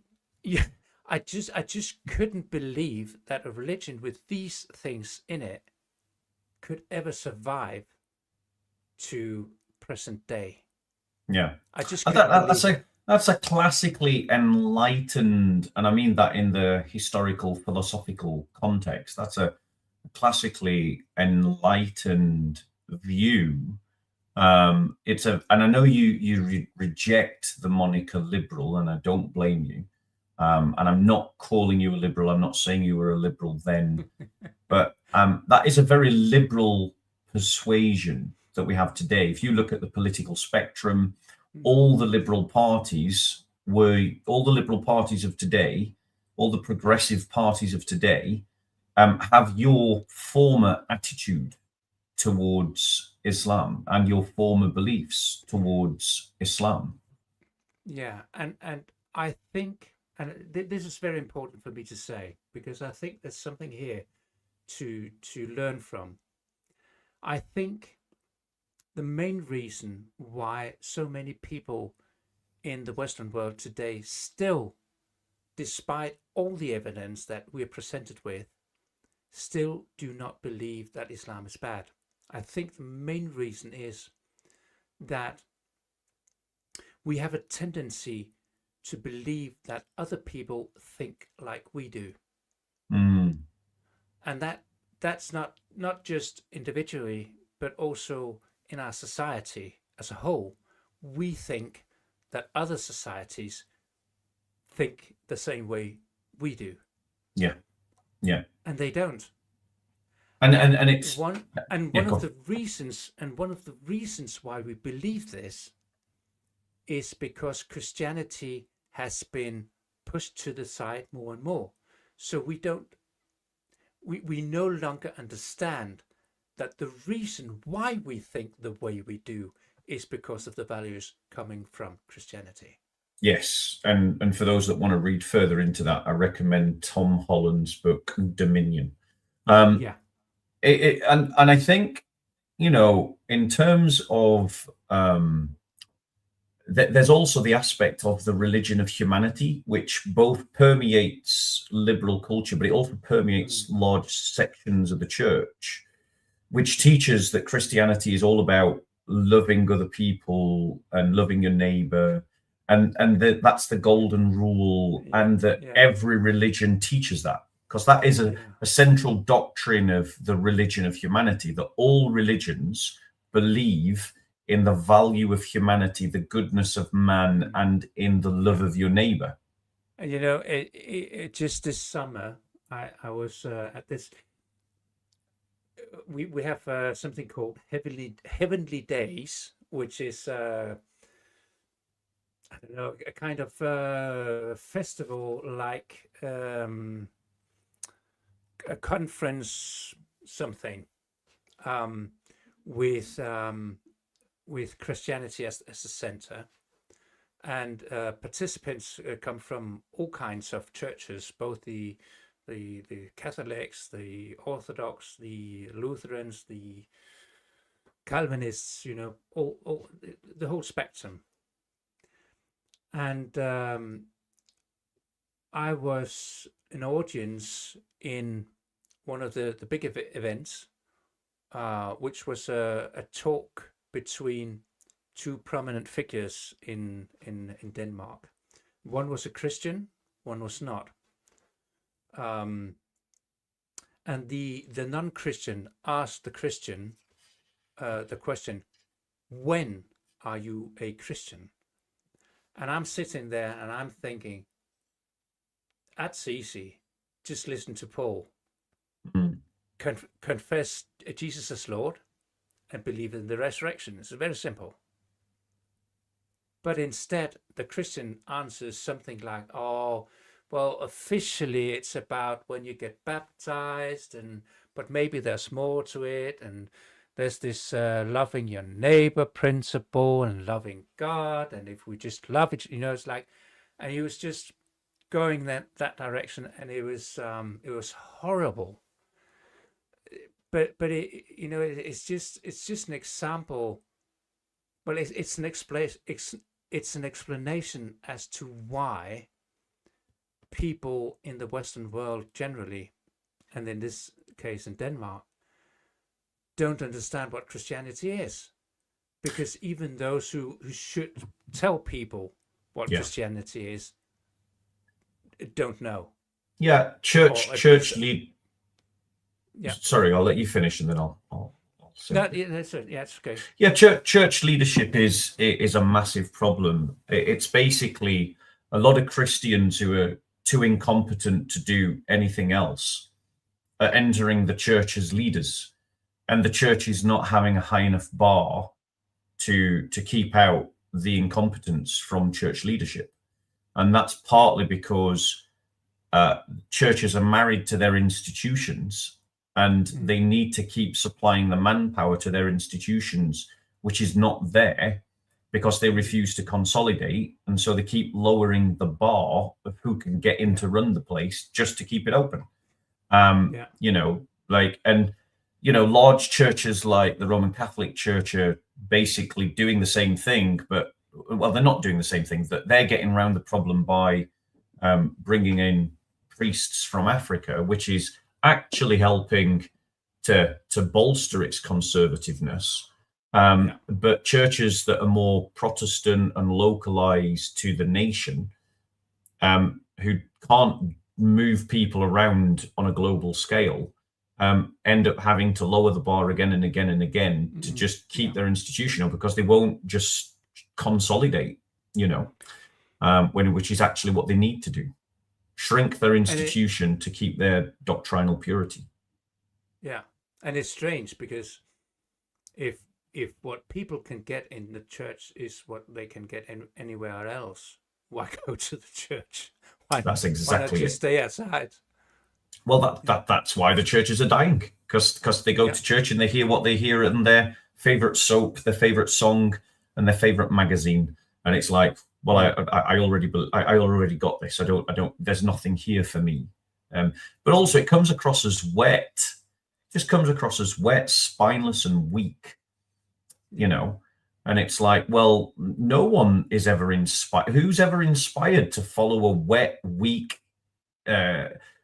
I just couldn't believe that a religion with these things in it could ever survive to present day. Yeah, I just that's a classically enlightened, and I mean that in the historical philosophical context. That's a classically enlightened view. And I know you reject the moniker liberal, and I don't blame you. And I'm not calling you a liberal. I'm not saying you were a liberal then, but that is a very liberal persuasion that we have today. If you look at the political spectrum, all the liberal parties of today, all the progressive parties of today, have your former attitude towards Islam and your former beliefs towards Islam. Yeah, and I think, and this is very important for me to say, because I think there's something here to learn from. I think the main reason why so many people in the Western world today still despite all the evidence that we're presented with, still do not believe that Islam is bad. I think the main reason is that we have a tendency to believe that other people think like we do. And that's not just individually, but also in our society as a whole. We think that other societies think the same way we do. Yeah. And they don't. And it's one of the reasons why we believe this is because Christianity has been pushed to the side more and more. So we no longer understand that the reason why we think the way we do is because of the values coming from Christianity. Yes, and for those that want to read further into that, I recommend Tom Holland's book Dominion. And I think, in terms of there's also the aspect of the religion of humanity, which both permeates liberal culture, but it also permeates large sections of the church, which teaches that Christianity is all about loving other people and loving your neighbor, and that's the golden rule, and that every religion teaches that, because that is a central doctrine of the religion of humanity, that all religions believe in the value of humanity, the goodness of man, and in the love of your neighbor. And just this summer, I was at this. We have something called Heavenly Days, which is I don't know, a kind of festival, like a conference, something, with Christianity as a center, and participants come from all kinds of churches, both the Catholics, the Orthodox, the Lutherans, the Calvinists, all the whole spectrum. And I was an audience in one of the big events, which was a talk between two prominent figures in Denmark. One was a Christian, one was not. And the non-Christian asked the Christian the question, when are you a Christian? And I'm sitting there and I'm thinking, that's easy. Just listen to Paul. Confess Jesus as Lord and believe in the resurrection. It's very simple. But instead, the Christian answers something like, oh, well, officially it's about when you get baptized, but maybe there's more to it, and there's this loving your neighbor principle and loving God, and if we just love it, it's like, and he was just going that direction, and it was horrible. But it's just an example. Well, it's an explanation as to why people in the Western world generally, and in this case in Denmark, don't understand what Christianity is, because even those who should tell people what Christianity is don't know. Yeah, church lead. Yeah. Sorry, I'll let you finish, and then I'll no, that's okay. Yeah, church leadership is a massive problem. It's basically a lot of Christians who are too incompetent to do anything else are entering the church as leaders, and the church is not having a high enough bar to keep out the incompetence from church leadership. And that's partly because churches are married to their institutions, and they need to keep supplying the manpower to their institutions, which is not there because they refuse to consolidate. And so they keep lowering the bar of who can get in to run the place just to keep it open. Large churches like the Roman Catholic Church are basically doing the same thing, but, well, they're not doing the same thing, that they're getting around the problem by bringing in priests from Africa, which is actually helping to bolster its conservativeness. But churches that are more Protestant and localized to the nation, who can't move people around on a global scale, end up having to lower the bar again and again and again to just keep their institution up, because they won't just consolidate, which is actually what they need to do. Shrink their institution to keep their doctrinal purity. Yeah. And it's strange, because if what people can get in the church is what they can get anywhere else, why go to the church? That's exactly why not just stay outside? Well, that's why the churches are dying, because they go to church and they hear what they hear in their favorite soap, their favorite song, and their favorite magazine, and it's like, well, I already got this. I don't. There's nothing here for me. But also, it comes across as wet. Just comes across as wet, spineless, and weak. And it's like, well, no one is ever inspired. Who's ever inspired to follow a wet, weak,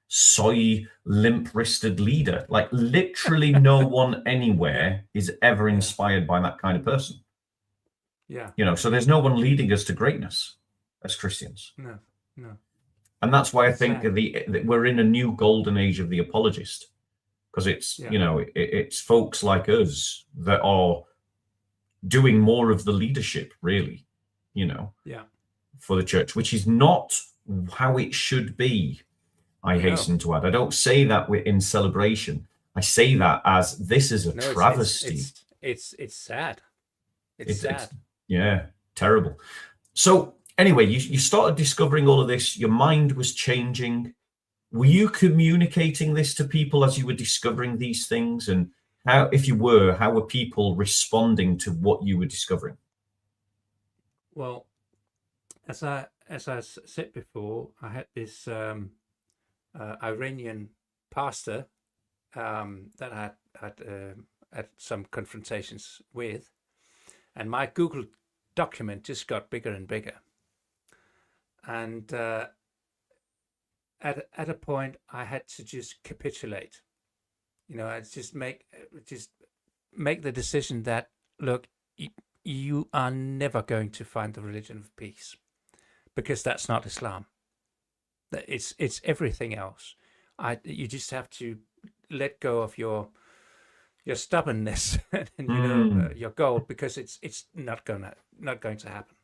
soy, limp-wristed leader? Like, literally no one anywhere is ever inspired by that kind of person. Yeah. So there's no one leading us to greatness as Christians. No. And that's why I think that we're in a new golden age of the apologist, because it's, it's folks like us that are doing more of the leadership, really, for the church, which is not how it should be. I hasten to add. I don't say that we're in celebration. I say that as this is a travesty. It's sad. It's sad. Terrible. So anyway, you started discovering all of this. Your mind was changing. Were you communicating this to people as you were discovering these things? And how were people responding to what you were discovering? Well, as I said before, I had this Iranian pastor that I had some confrontations with, and my Google document just got bigger and bigger. And at a point, I had to just capitulate. I just make the decision that, look, you are never going to find the religion of peace, because that's not Islam. It's everything else. You just have to let go of your stubbornness and your goal, because it's not going to happen.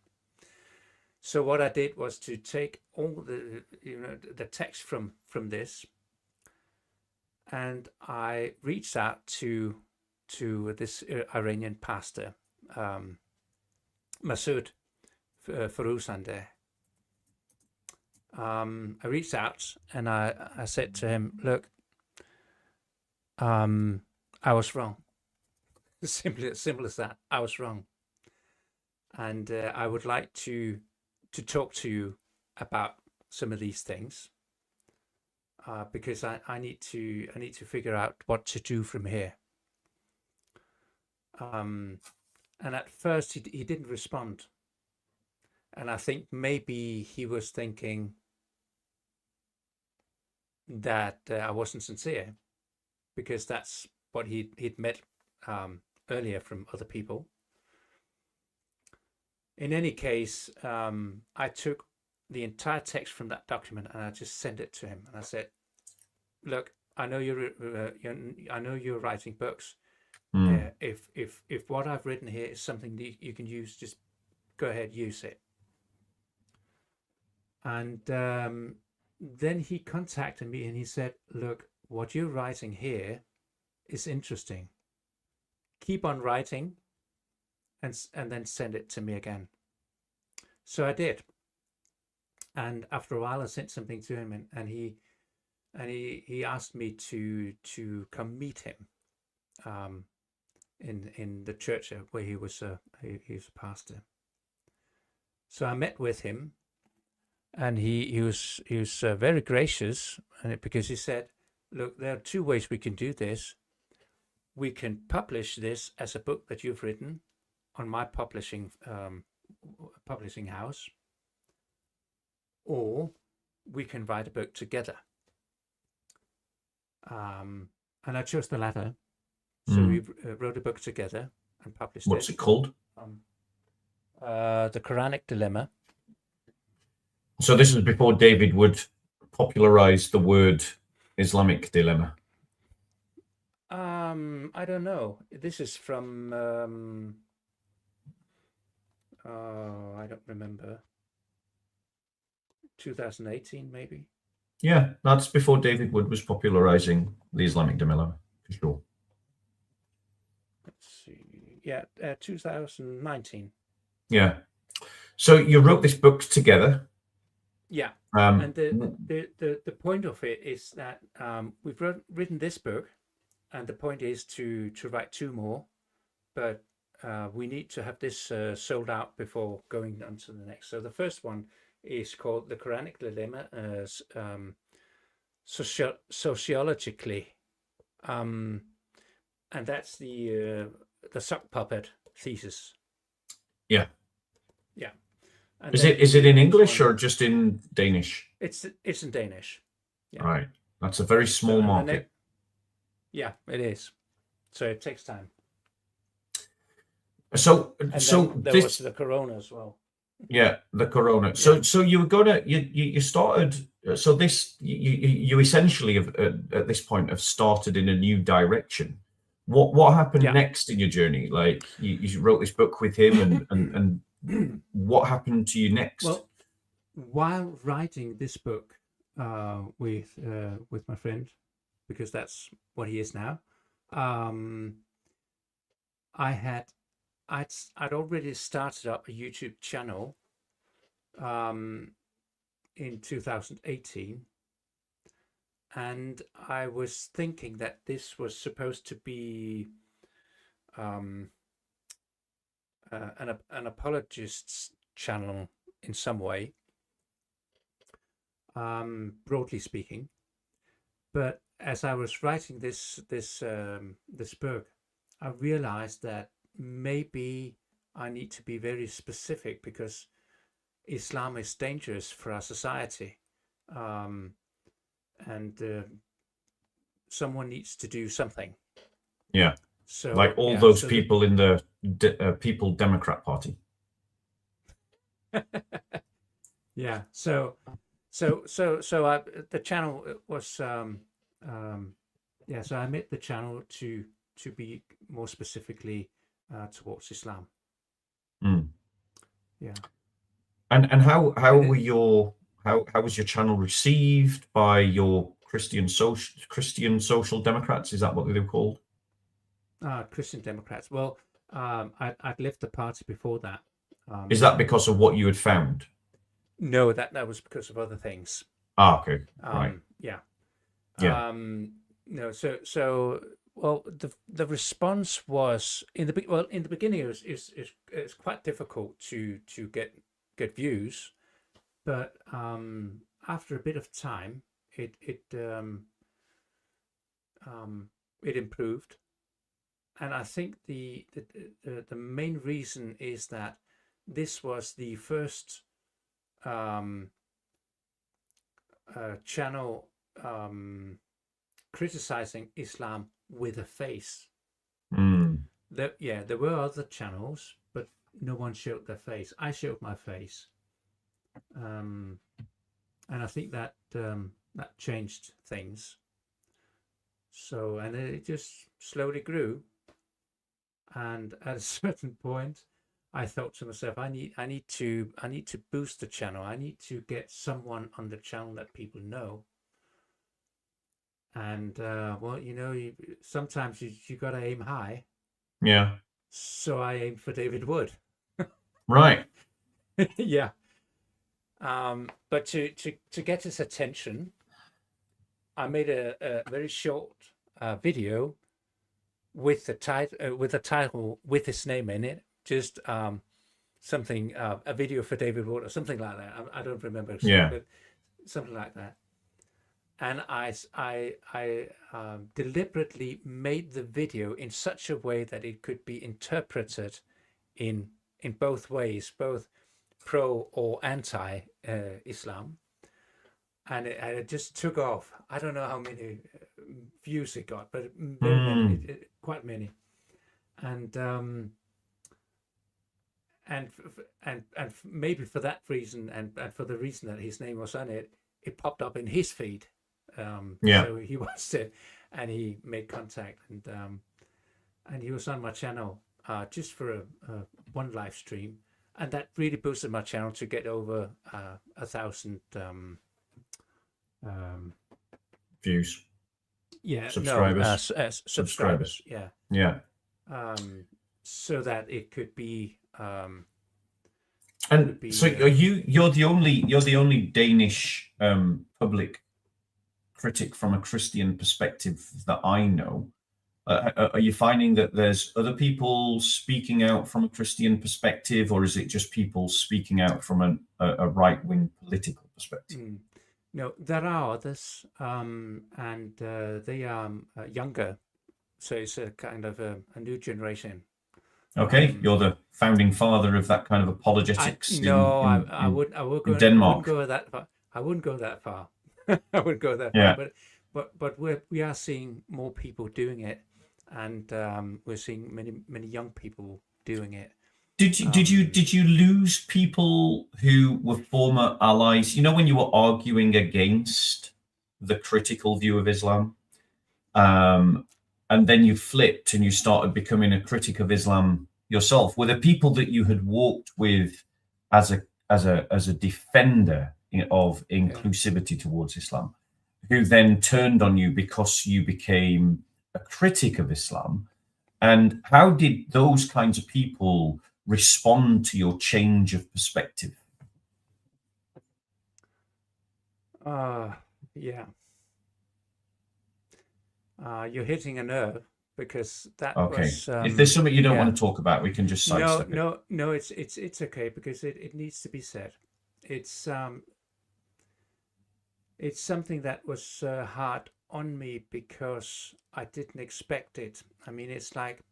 So what I did was to take all the text from this, and I reached out to this Iranian pastor, Masood Firuzandeh. I reached out and I said to him, look, I was wrong. Simple as that. I was wrong. And I would like to talk to you about some of these things, because I need to figure out what to do from here. And at first he didn't respond. And I think maybe he was thinking that I wasn't sincere, because that's what he'd met earlier from other people. In any case, I took the entire text from that document and I just sent it to him. And I said, look, I know you're writing books. If what I've written here is something that you can use, just go ahead, use it. And then he contacted me and he said, look, what you're writing here is interesting. Keep on writing and then send it to me again. So I did. And after a while I sent something to him, and he asked me to come meet him in the church where he was a pastor. So I met with him, and he was very gracious, because he said, look, there are two ways we can do this. We can publish this as a book that you've written on my publishing house, or we can write a book together. And I chose the latter. So we wrote a book together and published it. What's it called? The Quranic Dilemma. So this is before David would popularize the word Islamic dilemma. I don't know. This is from I don't remember. 2018 maybe. Yeah, that's before David Wood was popularizing the Islamic dilemma, for sure. Let's see. Yeah, 2019. Yeah. So you wrote this book together. Yeah. And the point of it is that we've written this book, and the point is to write 2 more, but we need to have this sold out before going on to the next. So the first one is called The Quranic Dilemma, sociologically, and that's the sock puppet thesis. Yeah. Yeah. And is it in English or just in Danish? It's in Danish. Yeah. Right. That's a very small market. Yeah, it is. So it takes time. So there was the corona as well. Yeah, the corona. So you were gonna you started. So this you essentially have at this point have started in a new direction. What happened next in your journey? Like you wrote this book with him, and what happened to you next? Well, while writing this book with my friend, because that's what he is now, I'd already started up a YouTube channel in 2018, and I was thinking that this was supposed to be an apologist's channel in some way, broadly speaking. But as I was writing this book, I realized that maybe I need to be very specific, because Islam is dangerous for our society, and someone needs to do something. Yeah. So like all those people in the People Democrat Party. Yeah. So the channel was So I made the channel to be more specifically towards Islam. Yeah. And how was your channel received by your Christian social democrats? Is that what they were called? Christian Democrats. Well, I'd left the party before that. Is that because of what you had found? No, that was because of other things. Okay. Right. Yeah. Yeah. No. So well, the response was in the beginning it's quite difficult to get views, but after a bit of time, it improved, and I think the main reason is that this was the first channel criticizing Islam with a face. There were other channels, but no one showed their face. I showed my face, and I think that that changed things. So, and it just slowly grew, and at a certain point, I thought to myself, I need to boost the channel. I need to get someone on the channel that people know. And well, sometimes you gotta aim high. Yeah. So I aimed for David Wood. Right. Yeah. But to get his attention, I made a very short video with the title with his name in it. Just something, a video for David Wood or something like that. I don't remember exactly, yeah. but something like that. And I deliberately made the video in such a way that it could be interpreted in both ways, both pro or anti Islam. and it just took off. I don't know how many views it got, but very many, quite many, and maybe for that reason, and for the reason that his name was on it, it popped up in his feed. So he watched it, and he made contact, and he was on my channel just for one live stream, and that really boosted my channel to get over 1,000 views. Yeah, subscribers. No, subscribers. Yeah. Yeah. So that it could be. And so you're the only Danish public critic from a Christian perspective that I know. Are you finding that there's other people speaking out from a Christian perspective, or is it just people speaking out from a right-wing political perspective? No, there are others, and they are younger, so it's a kind of a new generation. Okay, you're the founding father of that kind of apologetics. I would go Denmark. I wouldn't go that far. I wouldn't go that far. But we are seeing more people doing it, and we're seeing many young people doing it. Did you lose people who were former allies? You know, when you were arguing against the critical view of Islam, and then you flipped and you started becoming a critic of Islam yourself. Were there people that you had walked with as a defender of inclusivity towards Islam, who then turned on you because you became a critic of Islam? And how did those kinds of people respond to your change of perspective? Yeah. You're hitting a nerve, because that was. If there's something you don't want to talk about, we can just sidestep it. No, it's okay, because it needs to be said. It's something that was hard on me because I didn't expect it. I mean, it's like,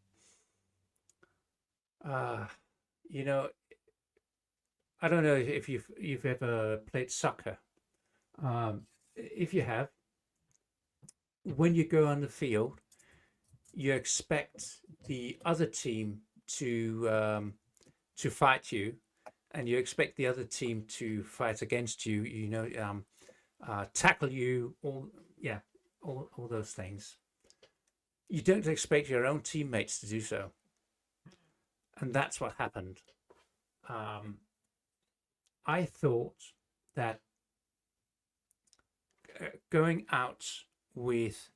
you know, I don't know if you've ever played soccer. If you have, when you go on the field, you expect the other team to fight you, and you expect the other team to fight against you. You know, tackle you, all those things. You don't expect your own teammates to do so, and that's what happened. I thought that going out with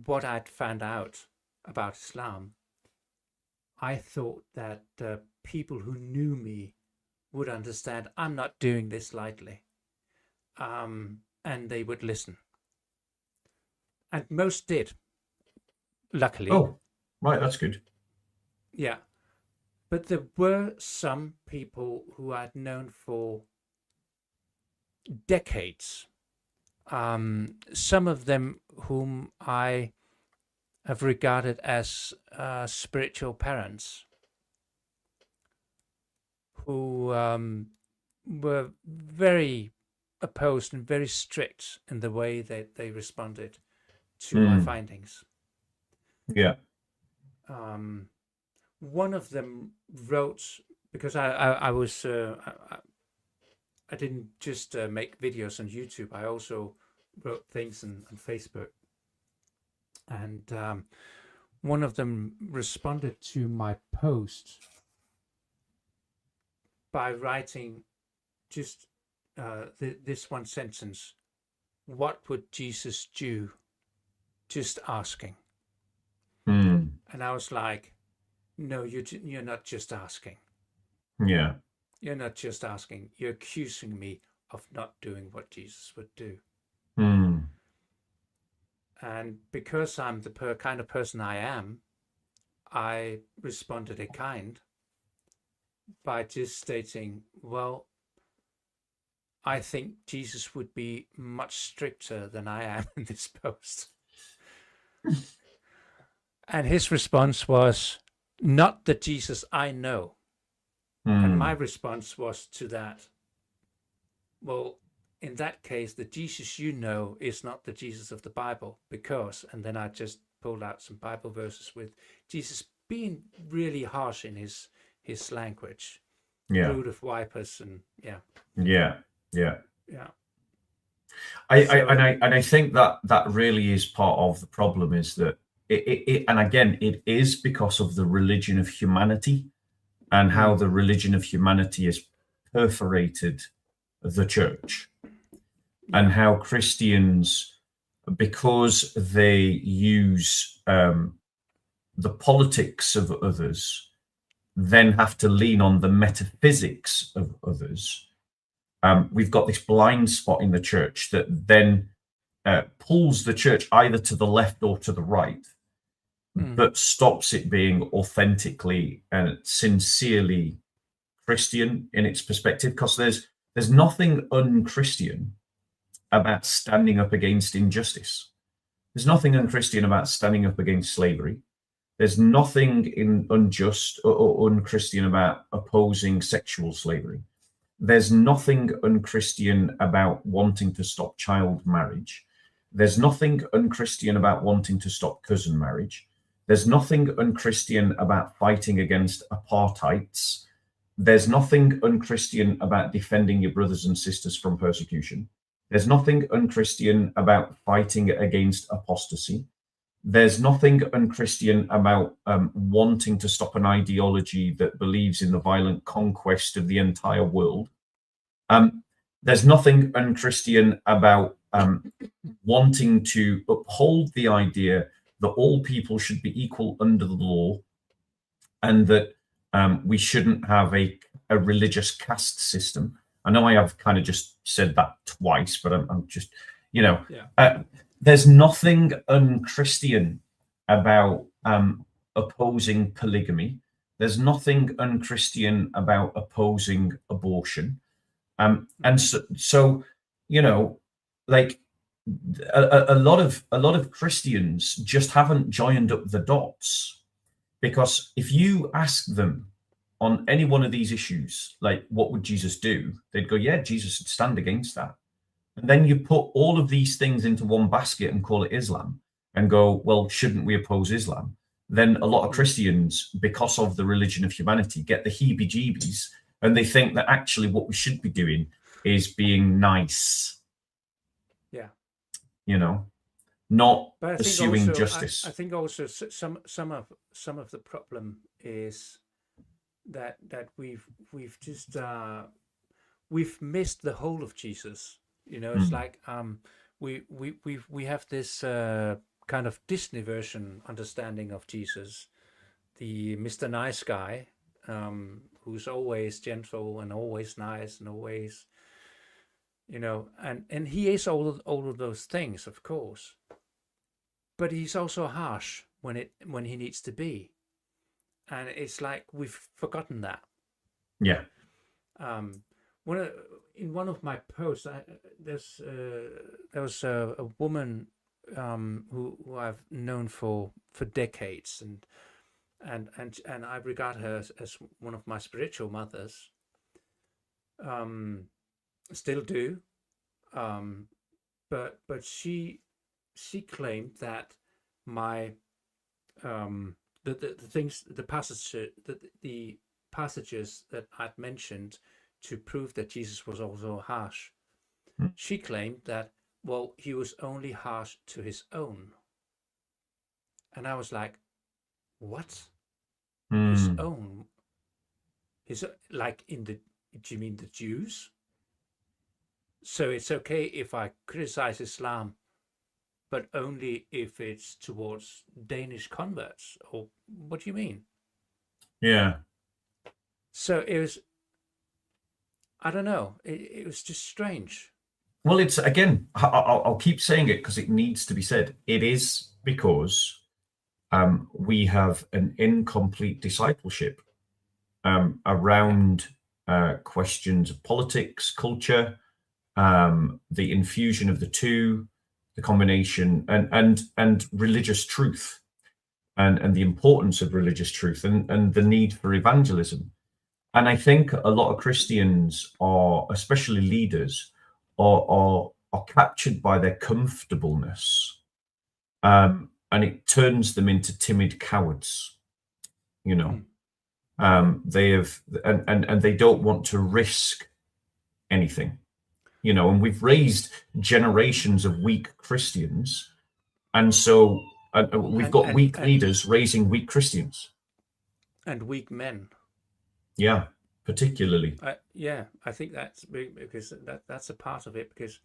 what I'd found out about Islam, I thought that people who knew me would understand I'm not doing this lightly, and they would listen. And most did, luckily. Oh, right, that's good. Yeah. But there were some people who I'd known for decades. Some of them whom I have regarded as spiritual parents, who were very opposed and very strict in the way that they responded to my findings. Yeah. One of them wrote, because I was I didn't just make videos on YouTube. I also wrote things on Facebook, and one of them responded to my post by writing just this one sentence: "What would Jesus do?" Just asking. And I was like, no, you're not just asking. Yeah. You're not just asking. You're accusing me of not doing what Jesus would do. And because I'm the kind of person I am, I responded in kind by just stating, well, I think Jesus would be much stricter than I am in this post. And his response was, not the Jesus I know. And my response was to that, well, in that case, the Jesus you know is not the Jesus of the Bible, because, and then I just pulled out some Bible verses with Jesus being really harsh in his language, brood of vipers, and I think that really is part of the problem, is that it and again, it is because of the religion of humanity and how the religion of humanity has perforated the church, and how Christians, because they use the politics of others, then have to lean on the metaphysics of others. We've got this blind spot in the church that then pulls the church either to the left or to the right, but stops it being authentically and sincerely Christian in its perspective, because there's nothing unchristian about standing up against injustice. There's nothing unchristian about standing up against slavery. There's nothing unjust or unchristian about opposing sexual slavery. There's nothing unchristian about wanting to stop child marriage. There's nothing unchristian about wanting to stop cousin marriage. There's nothing unchristian about fighting against apartheids. There's nothing unchristian about defending your brothers and sisters from persecution. There's nothing unchristian about fighting against apostasy. There's nothing unchristian about wanting to stop an ideology that believes in the violent conquest of the entire world. There's nothing unchristian about wanting to uphold the idea that all people should be equal under the law, and that we shouldn't have a religious caste system. I know I have kind of just said that twice, but I'm just, there's nothing unchristian about opposing polygamy. There's nothing unchristian about opposing abortion. And so like a lot of Christians just haven't joined up the dots, because if you ask them on any one of these issues, like, what would Jesus do? They'd go, yeah, Jesus would stand against that. And then you put all of these things into one basket and call it Islam and go, well, shouldn't we oppose Islam? Then a lot of Christians, because of the religion of humanity, get the heebie-jeebies, and they think that actually what we should be doing is being nice. Yeah. Not pursuing also, justice. I think also some of the problem is that we've just we've missed the whole of Jesus. It's like we have this kind of Disney version understanding of Jesus, the Mr. Nice Guy, who's always gentle and always nice and always, and he is all of those things, of course, but he's also harsh when he needs to be. And it's like we've forgotten that. Yeah. In one of my posts, there was a woman who I've known for decades, and I regard her as one of my spiritual mothers. Still do, but she claimed that my the passages that I'd mentioned to prove that Jesus was also harsh. She claimed that, well, he was only harsh to his own. And I was like, what? His own? Like do you mean the Jews? So it's okay if I criticize Islam, but only if it's towards Danish converts? Or what do you mean? Yeah. So it was, I don't know, it was just strange. Well, it's, again, I'll keep saying it because it needs to be said. It is because we have an incomplete discipleship around questions of politics, culture, the infusion of the two, the combination, and religious truth, and the importance of religious truth, and the need for evangelism. And I think a lot of Christians are, especially leaders, are captured by their comfortableness, and it turns them into timid cowards. You know, they have, and they don't want to risk anything. You know, and we've raised generations of weak Christians, and so we've got weak leaders raising weak Christians and weak men. Yeah, particularly. I think that's big, because that's a part of it, because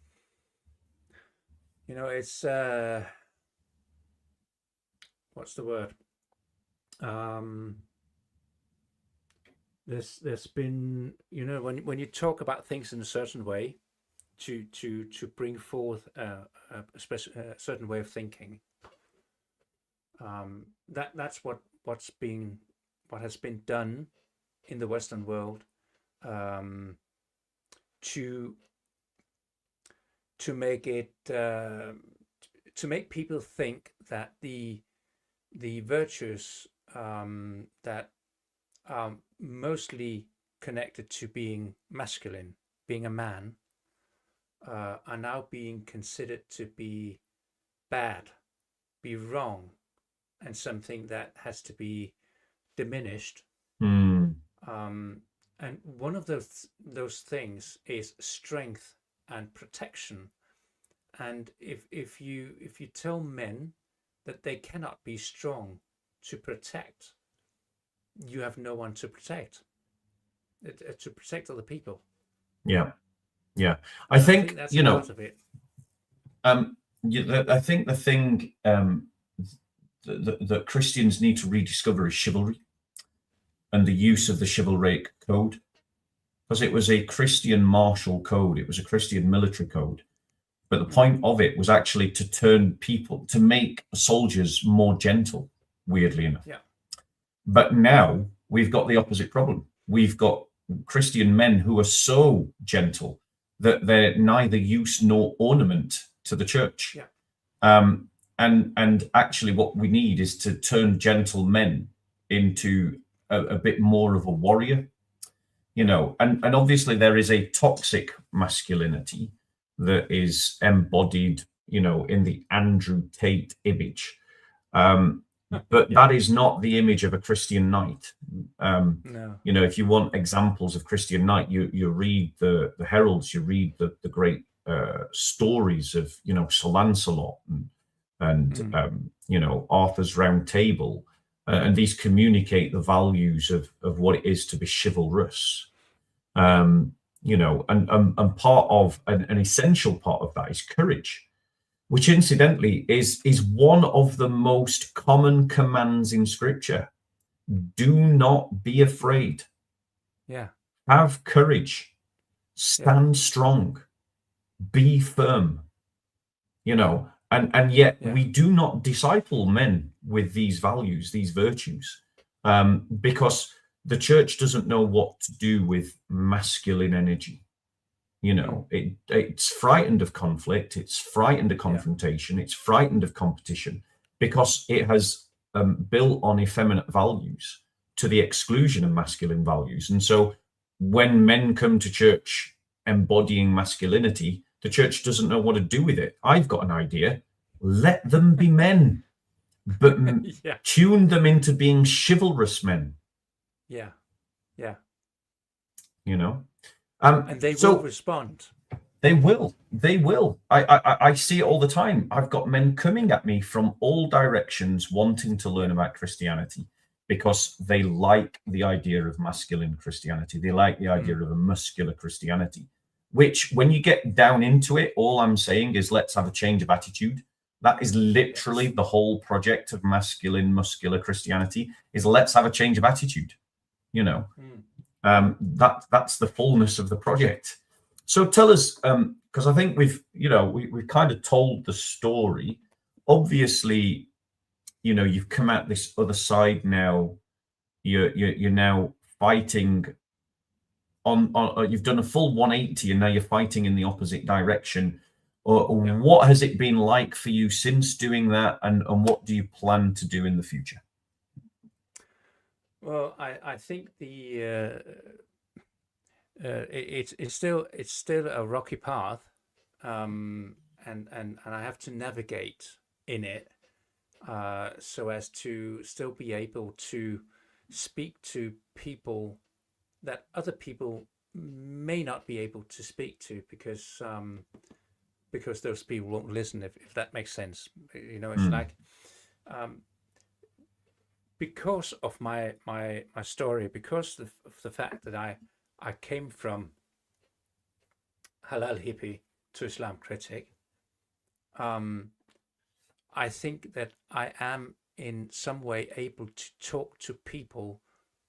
it's what's the word? There's been, when you talk about things in a certain way, to bring forth a certain way of thinking, that's what has been done in the Western world, to make it to make people think that the virtues that are mostly connected to being masculine, being a man, are now being considered to be bad, be wrong, and something that has to be diminished. And one of those things is strength and protection. And if you tell men that they cannot be strong to protect, you have no one to protect other people. Yeah. I think that's part of it. I think the thing that Christians need to rediscover is chivalry, and the use of the chivalric code, because it was a Christian martial code, it was a Christian military code, but the point of it was actually to turn people, to make soldiers more gentle, weirdly enough. Yeah. But now we've got the opposite problem. We've got Christian men who are so gentle that they're neither use nor ornament to the church. Yeah. And actually what we need is to turn gentle men into a bit more of a warrior, and obviously there is a toxic masculinity that is embodied, in the Andrew Tate image. But that is not the image of a Christian knight. No. If you want examples of Christian knight, you read the heralds, you read the great stories of, Sir Lancelot and Arthur's Round Table. And these communicate the values of what it is to be chivalrous. And part of an essential part of that is courage, which incidentally is one of the most common commands in Scripture. Do not be afraid. Yeah. Have courage. Stand strong. Be firm. And yet we do not disciple men with these values, these virtues, because the church doesn't know what to do with masculine energy. It's frightened of conflict, it's frightened of confrontation, it's frightened of competition, because it has built on effeminate values to the exclusion of masculine values. And so when men come to church embodying masculinity, the church doesn't know what to do with it. I've got an idea. Let them be men, but tune them into being chivalrous men. Yeah. And they will respond. They will. I see it all the time. I've got men coming at me from all directions wanting to learn about Christianity because they like the idea of masculine Christianity. They like the idea of a muscular Christianity, which when you get down into it, all I'm saying is let's have a change of attitude. That is literally the whole project of masculine, muscular Christianity, is let's have a change of attitude. That's the fullness of the project. So tell us, because I think we've kind of told the story. Obviously, you've come out this other side now. You're now fighting on you've done a full 180, and now you're fighting in the opposite direction. What has it been like for you since doing that, and what do you plan to do in the future? Well, I think it's still a rocky path, and I have to navigate in it, so as to still be able to speak to people that other people may not be able to speak to, because those people won't listen, if that makes sense. It's like, because of my story, because of the fact that I came from Halalhippie to Islamkritiker, I think that I am in some way able to talk to people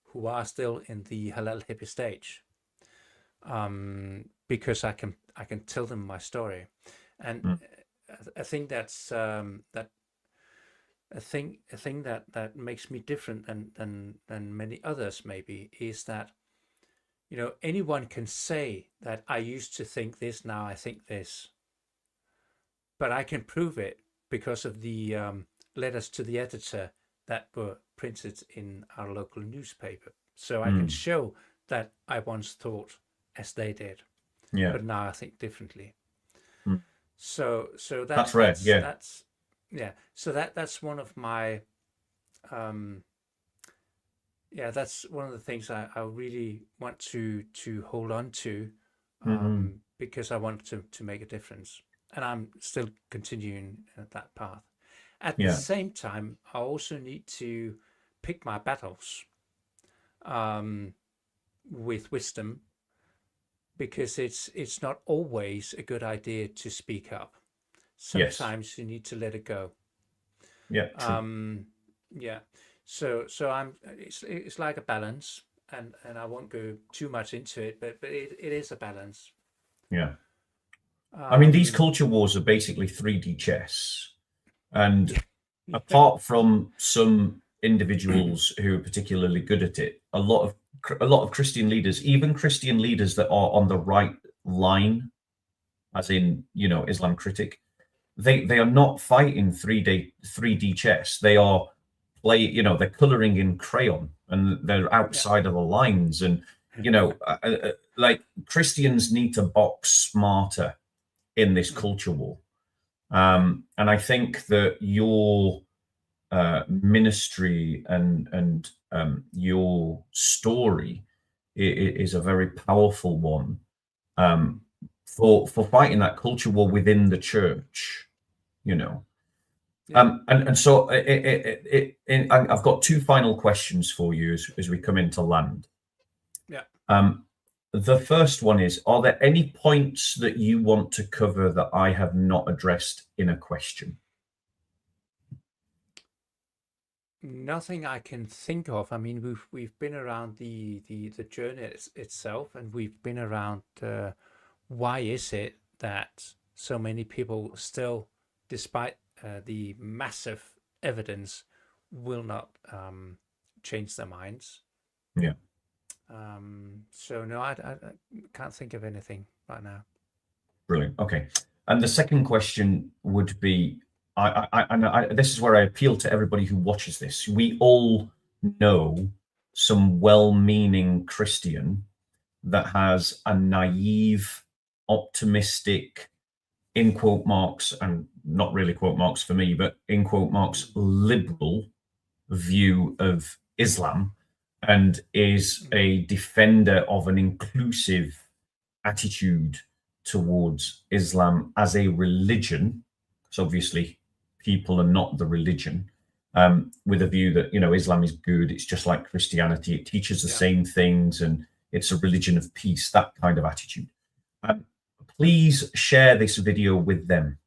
who are still in the Halalhippie stage, because I can tell them my story, and I think that's a thing that makes me different than many others maybe, is that anyone can say that I used to think this, now I think this, but I can prove it because of the letters to the editor that were printed in our local newspaper. So I can show that I once thought as they did, but now I think differently. So that's rare. So that's one of my that's one of the things I really want to hold on to, because I want to make a difference, and I'm still continuing that path. At the same time, I also need to pick my battles with wisdom, because it's not always a good idea to speak up. Sometimes you need to let it go. So it's like a balance, and I won't go too much into it, but it is a balance. I mean, these culture wars are basically 3D chess, and apart from some individuals who are particularly good at it, a lot of Christian leaders, even Christian leaders that are on the right line, as in Islamkritiker, they are not fighting 3D chess. They are they're coloring in crayon, and they're outside of the lines, and like, Christians need to box smarter in this culture war. And I think that your ministry and your story is a very powerful one, for fighting that culture war within the church, and so I've got two final questions for you as we come into land. The first one is, are there any points that you want to cover that I have not addressed in a question? Nothing I can think of. I mean, we've been around the journey itself, and we've been around why is it that so many people still, despite the massive evidence, will not change their minds. So no, I can't think of anything right now. Brilliant. Okay. And the second question would be, this is where I appeal to everybody who watches this. We all know some well-meaning Christian that has a naive, optimistic, in quote marks, and not really quote marks for me, but in quote marks, liberal view of Islam, and is a defender of an inclusive attitude towards Islam as a religion. So obviously people are not the religion, with a view that, Islam is good. It's just like Christianity. It teaches the same things, and it's a religion of peace, that kind of attitude. Please share this video with them.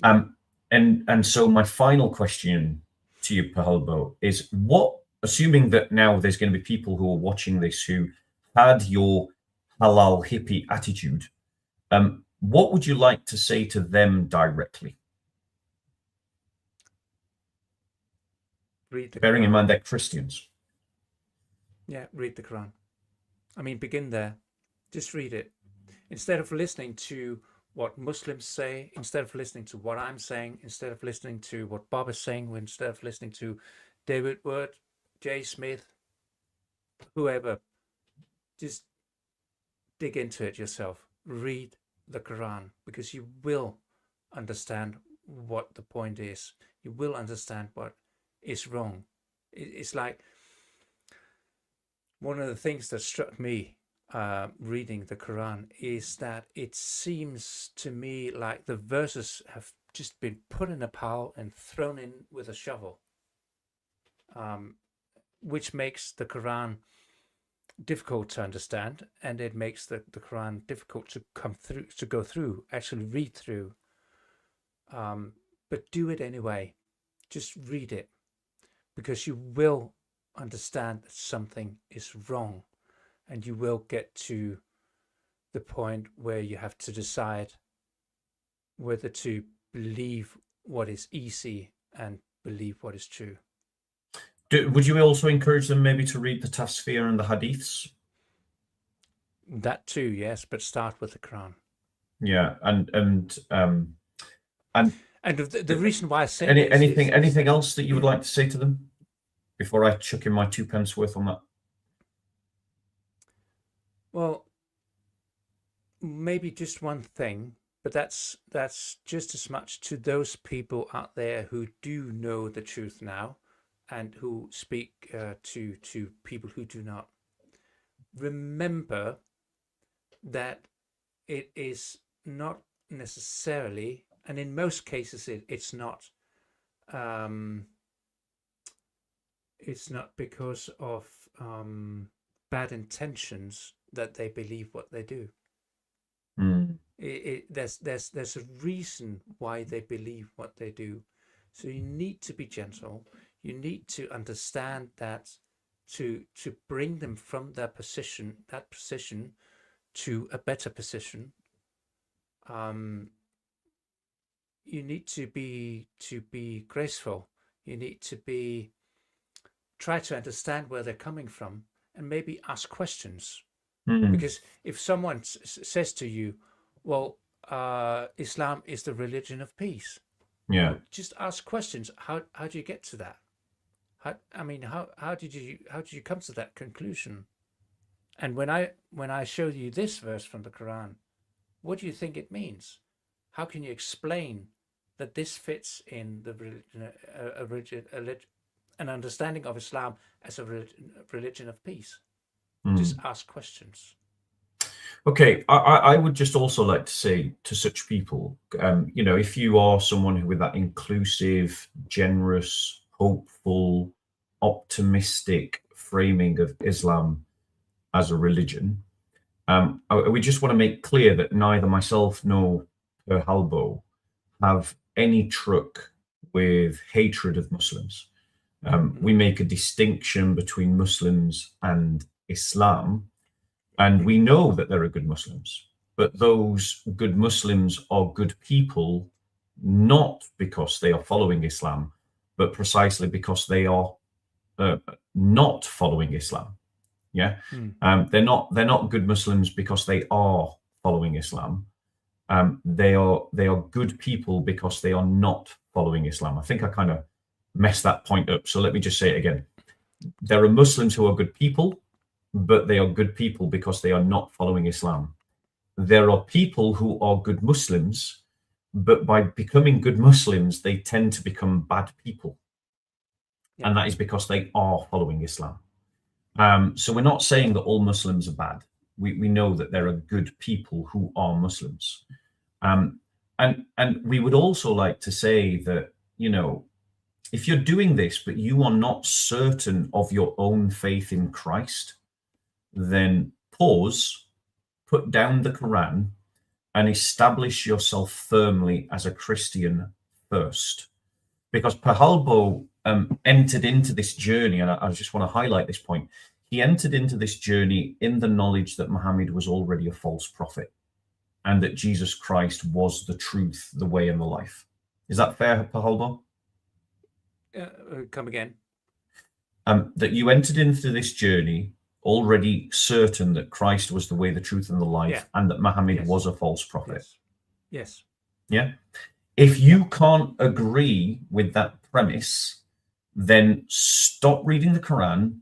And so my final question to you, Pahalbo, is assuming that now there's going to be people who are watching this who had your Halalhippie attitude, what would you like to say to them directly? Bearing in mind they're Christians. Yeah, read the Quran. I mean, begin there. Just read it. Instead of listening to what Muslims say, instead of listening to what I'm saying, instead of listening to what Bob is saying, instead of listening to David Word, Jay Smith, whoever, just dig into it yourself. Read the Quran, because you will understand what the point is. You will understand what is wrong. It's like one of the things that struck me reading the Quran is that it seems to me like the verses have just been put in a pile and thrown in with a shovel, which makes the Quran difficult to understand, and it makes the Quran difficult to go through, actually read through. But do it anyway. Just read it, because you will understand that something is wrong, and you will get to the point where you have to decide whether to believe what is easy and believe what is true. Would you also encourage them maybe to read the Tafsir and the Hadiths? That too, yes, but start with the Quran. Yeah, and the reason why I say anything else that you would like to say to them before I chuck in my 2 pence worth on that? Well, maybe just one thing, but that's just as much to those people out there who do know the truth now, and who speak to people who do not. Remember that it is not necessarily, and in most cases it's not because of bad intentions that they believe what they do. There's a reason why they believe what they do. So you need to be gentle. You need to understand that to bring them from that position to a better position, you need to be graceful. You need to try to understand where they're coming from, and maybe ask questions. Because if someone says to you, well, Islam is the religion of peace, yeah, just ask questions. How do you get to that? How did you come to that conclusion? And when I show you this verse from the Quran, what do you think it means? How can you explain that this fits in the an understanding of Islam as a religion of peace? Just ask questions. Okay, I would just also like to say to such people, if you are someone who with that inclusive, generous, hopeful, optimistic framing of Islam as a religion, we just want to make clear that neither myself nor Per Halbo have any truck with hatred of Muslims. We make a distinction between Muslims and Islam, and we know that there are good Muslims, but those good Muslims are good people, not because they are following Islam, but precisely because they are not following Islam. Yeah, they're not good Muslims because they are following Islam. They are good people because they are not following Islam. I think I kind of messed that point up, so let me just say it again. There are Muslims who are good people, but they are good people because they are not following Islam. There are people who are good Muslims, but by becoming good Muslims, they tend to become bad people. Yeah. And that is because they are following Islam. So we're not saying that all Muslims are bad. We know that there are good people who are Muslims. And we would also like to say that, if you're doing this, but you are not certain of your own faith in Christ, then pause, put down the Quran, and establish yourself firmly as a Christian first. Because Per Halbo entered into this journey, and I just want to highlight this point. He entered into this journey in the knowledge that Muhammad was already a false prophet, and that Jesus Christ was the truth, the way, and the life. Is that fair, Per Halbo? Come again. That you entered into this journey already certain that Christ was the way, the truth, and the life, and that Muhammad was a false prophet. Yes. Yeah. If you can't agree with that premise, then stop reading the Quran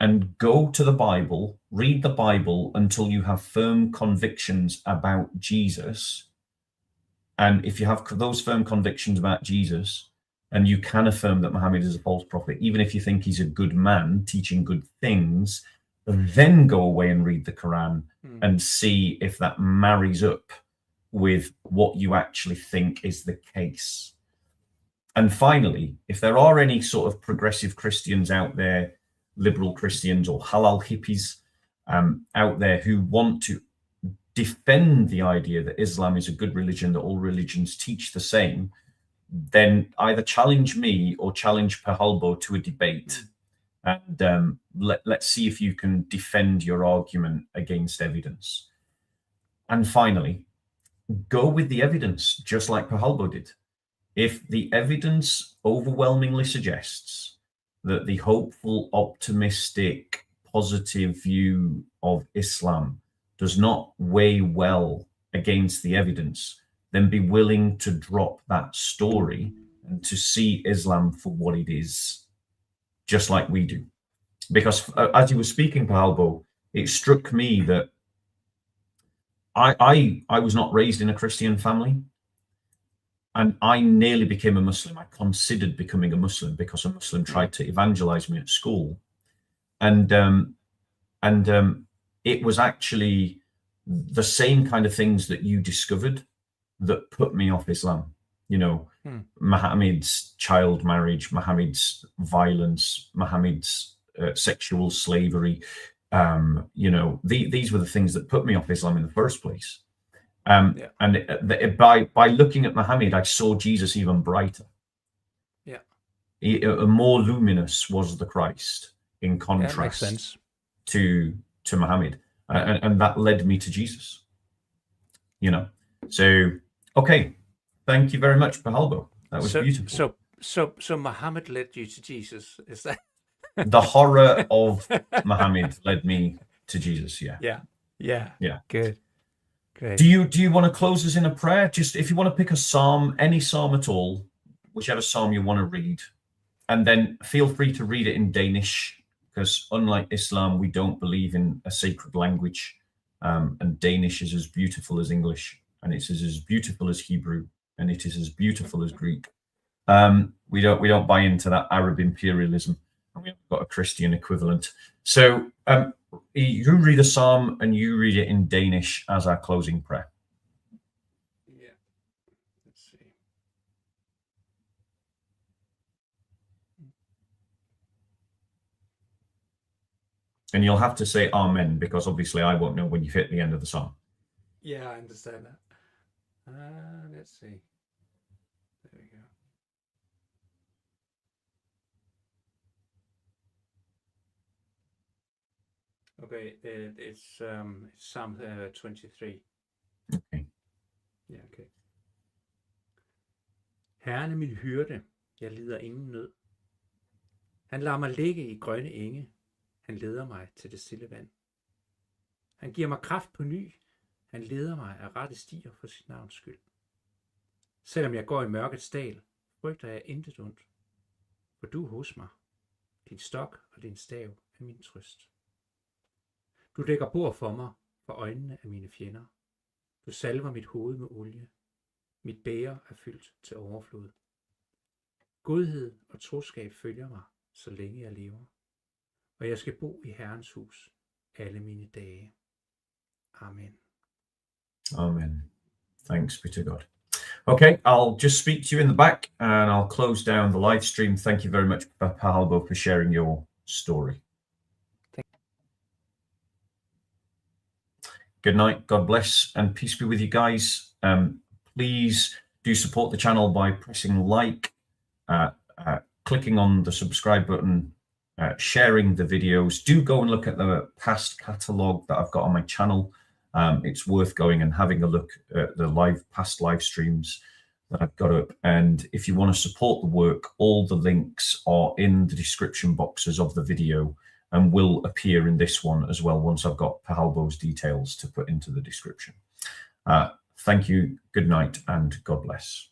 and go to the Bible, read the Bible until you have firm convictions about Jesus. And if you have those firm convictions about Jesus, and you can affirm that Muhammad is a false prophet, even if you think he's a good man teaching good things, then go away and read the Quran and see if that marries up with what you actually think is the case. And finally, if there are any sort of progressive Christians out there, liberal Christians or halal hippies out there who want to defend the idea that Islam is a good religion, that all religions teach the same, then either challenge me or challenge Pahalbo to a debate. And let's see if you can defend your argument against evidence. And finally, go with the evidence, just like Pahalbo did. If the evidence overwhelmingly suggests that the hopeful, optimistic, positive view of Islam does not weigh well against the evidence, then be willing to drop that story and to see Islam for what it is, just like we do. Because as you were speaking, Pahalbo, it struck me that I was not raised in a Christian family, and I nearly became a Muslim. I considered becoming a Muslim because a Muslim tried to evangelize me at school, and it was actually the same kind of things that you discovered that put me off Islam. You know, Muhammad's child marriage, Muhammad's violence, Muhammad's sexual slavery. You know, these were the things that put me off Islam in the first place. And by looking at Muhammad, I saw Jesus even brighter. More luminous was the Christ in contrast to Muhammad, and that led me to Jesus. You know, so okay, thank you very much, Pahalbo. That was beautiful. So Muhammad led you to Jesus, is that? The horror of Muhammad led me to Jesus. Yeah. Good. Great. Do you want to close us in a prayer? Just if you want to pick a psalm, any psalm at all, whichever psalm you want to read, and then feel free to read it in Danish, because unlike Islam, we don't believe in a sacred language, and Danish is as beautiful as English, and it's as beautiful as Hebrew, and it is as beautiful as Greek. We don't buy into that Arab imperialism, and we haven't got a Christian equivalent. So you read a psalm and you read it in Danish as our closing prayer. Yeah. Let's see. And you'll have to say Amen, because obviously I won't know when you've hit the end of the psalm. Yeah, I understand that. Let's see. There we go. Okay, it's Psalm 23. Okay. Ja, okay. Herren er min hyrde, jeg lider ingen nød. Han lader mig ligge i grønne enge, han leder mig til det stille vand. Han giver mig kraft på ny, han leder mig af rette stier for sit navns skyld. Selvom jeg går i mørkets dal, frygter jeg intet ondt, for du er hos mig. Din stok og din stav er min trøst. Du dækker bord for mig for øjnene af mine fjender. Du salver mit hoved med olie. Mit bæger er fyldt til overflod. Godhed og troskab følger mig, så længe jeg lever. Og jeg skal bo i Herrens hus alle mine dage. Amen. Amen. Thanks be to God. Okay, I'll just speak to you in the back and I'll close down the live stream. Thank you very much, Pahalbo, for sharing your story. Good night, God bless, and peace be with you guys. Please do support the channel by pressing like, clicking on the subscribe button, sharing the videos. Do go and look at the past catalogue that I've got on my channel. It's worth going and having a look at the past live streams that I've got up. And if you want to support the work, all the links are in the description boxes of the video and will appear in this one as well once I've got Pahalbo's details to put into the description. Thank you, good night, and God bless.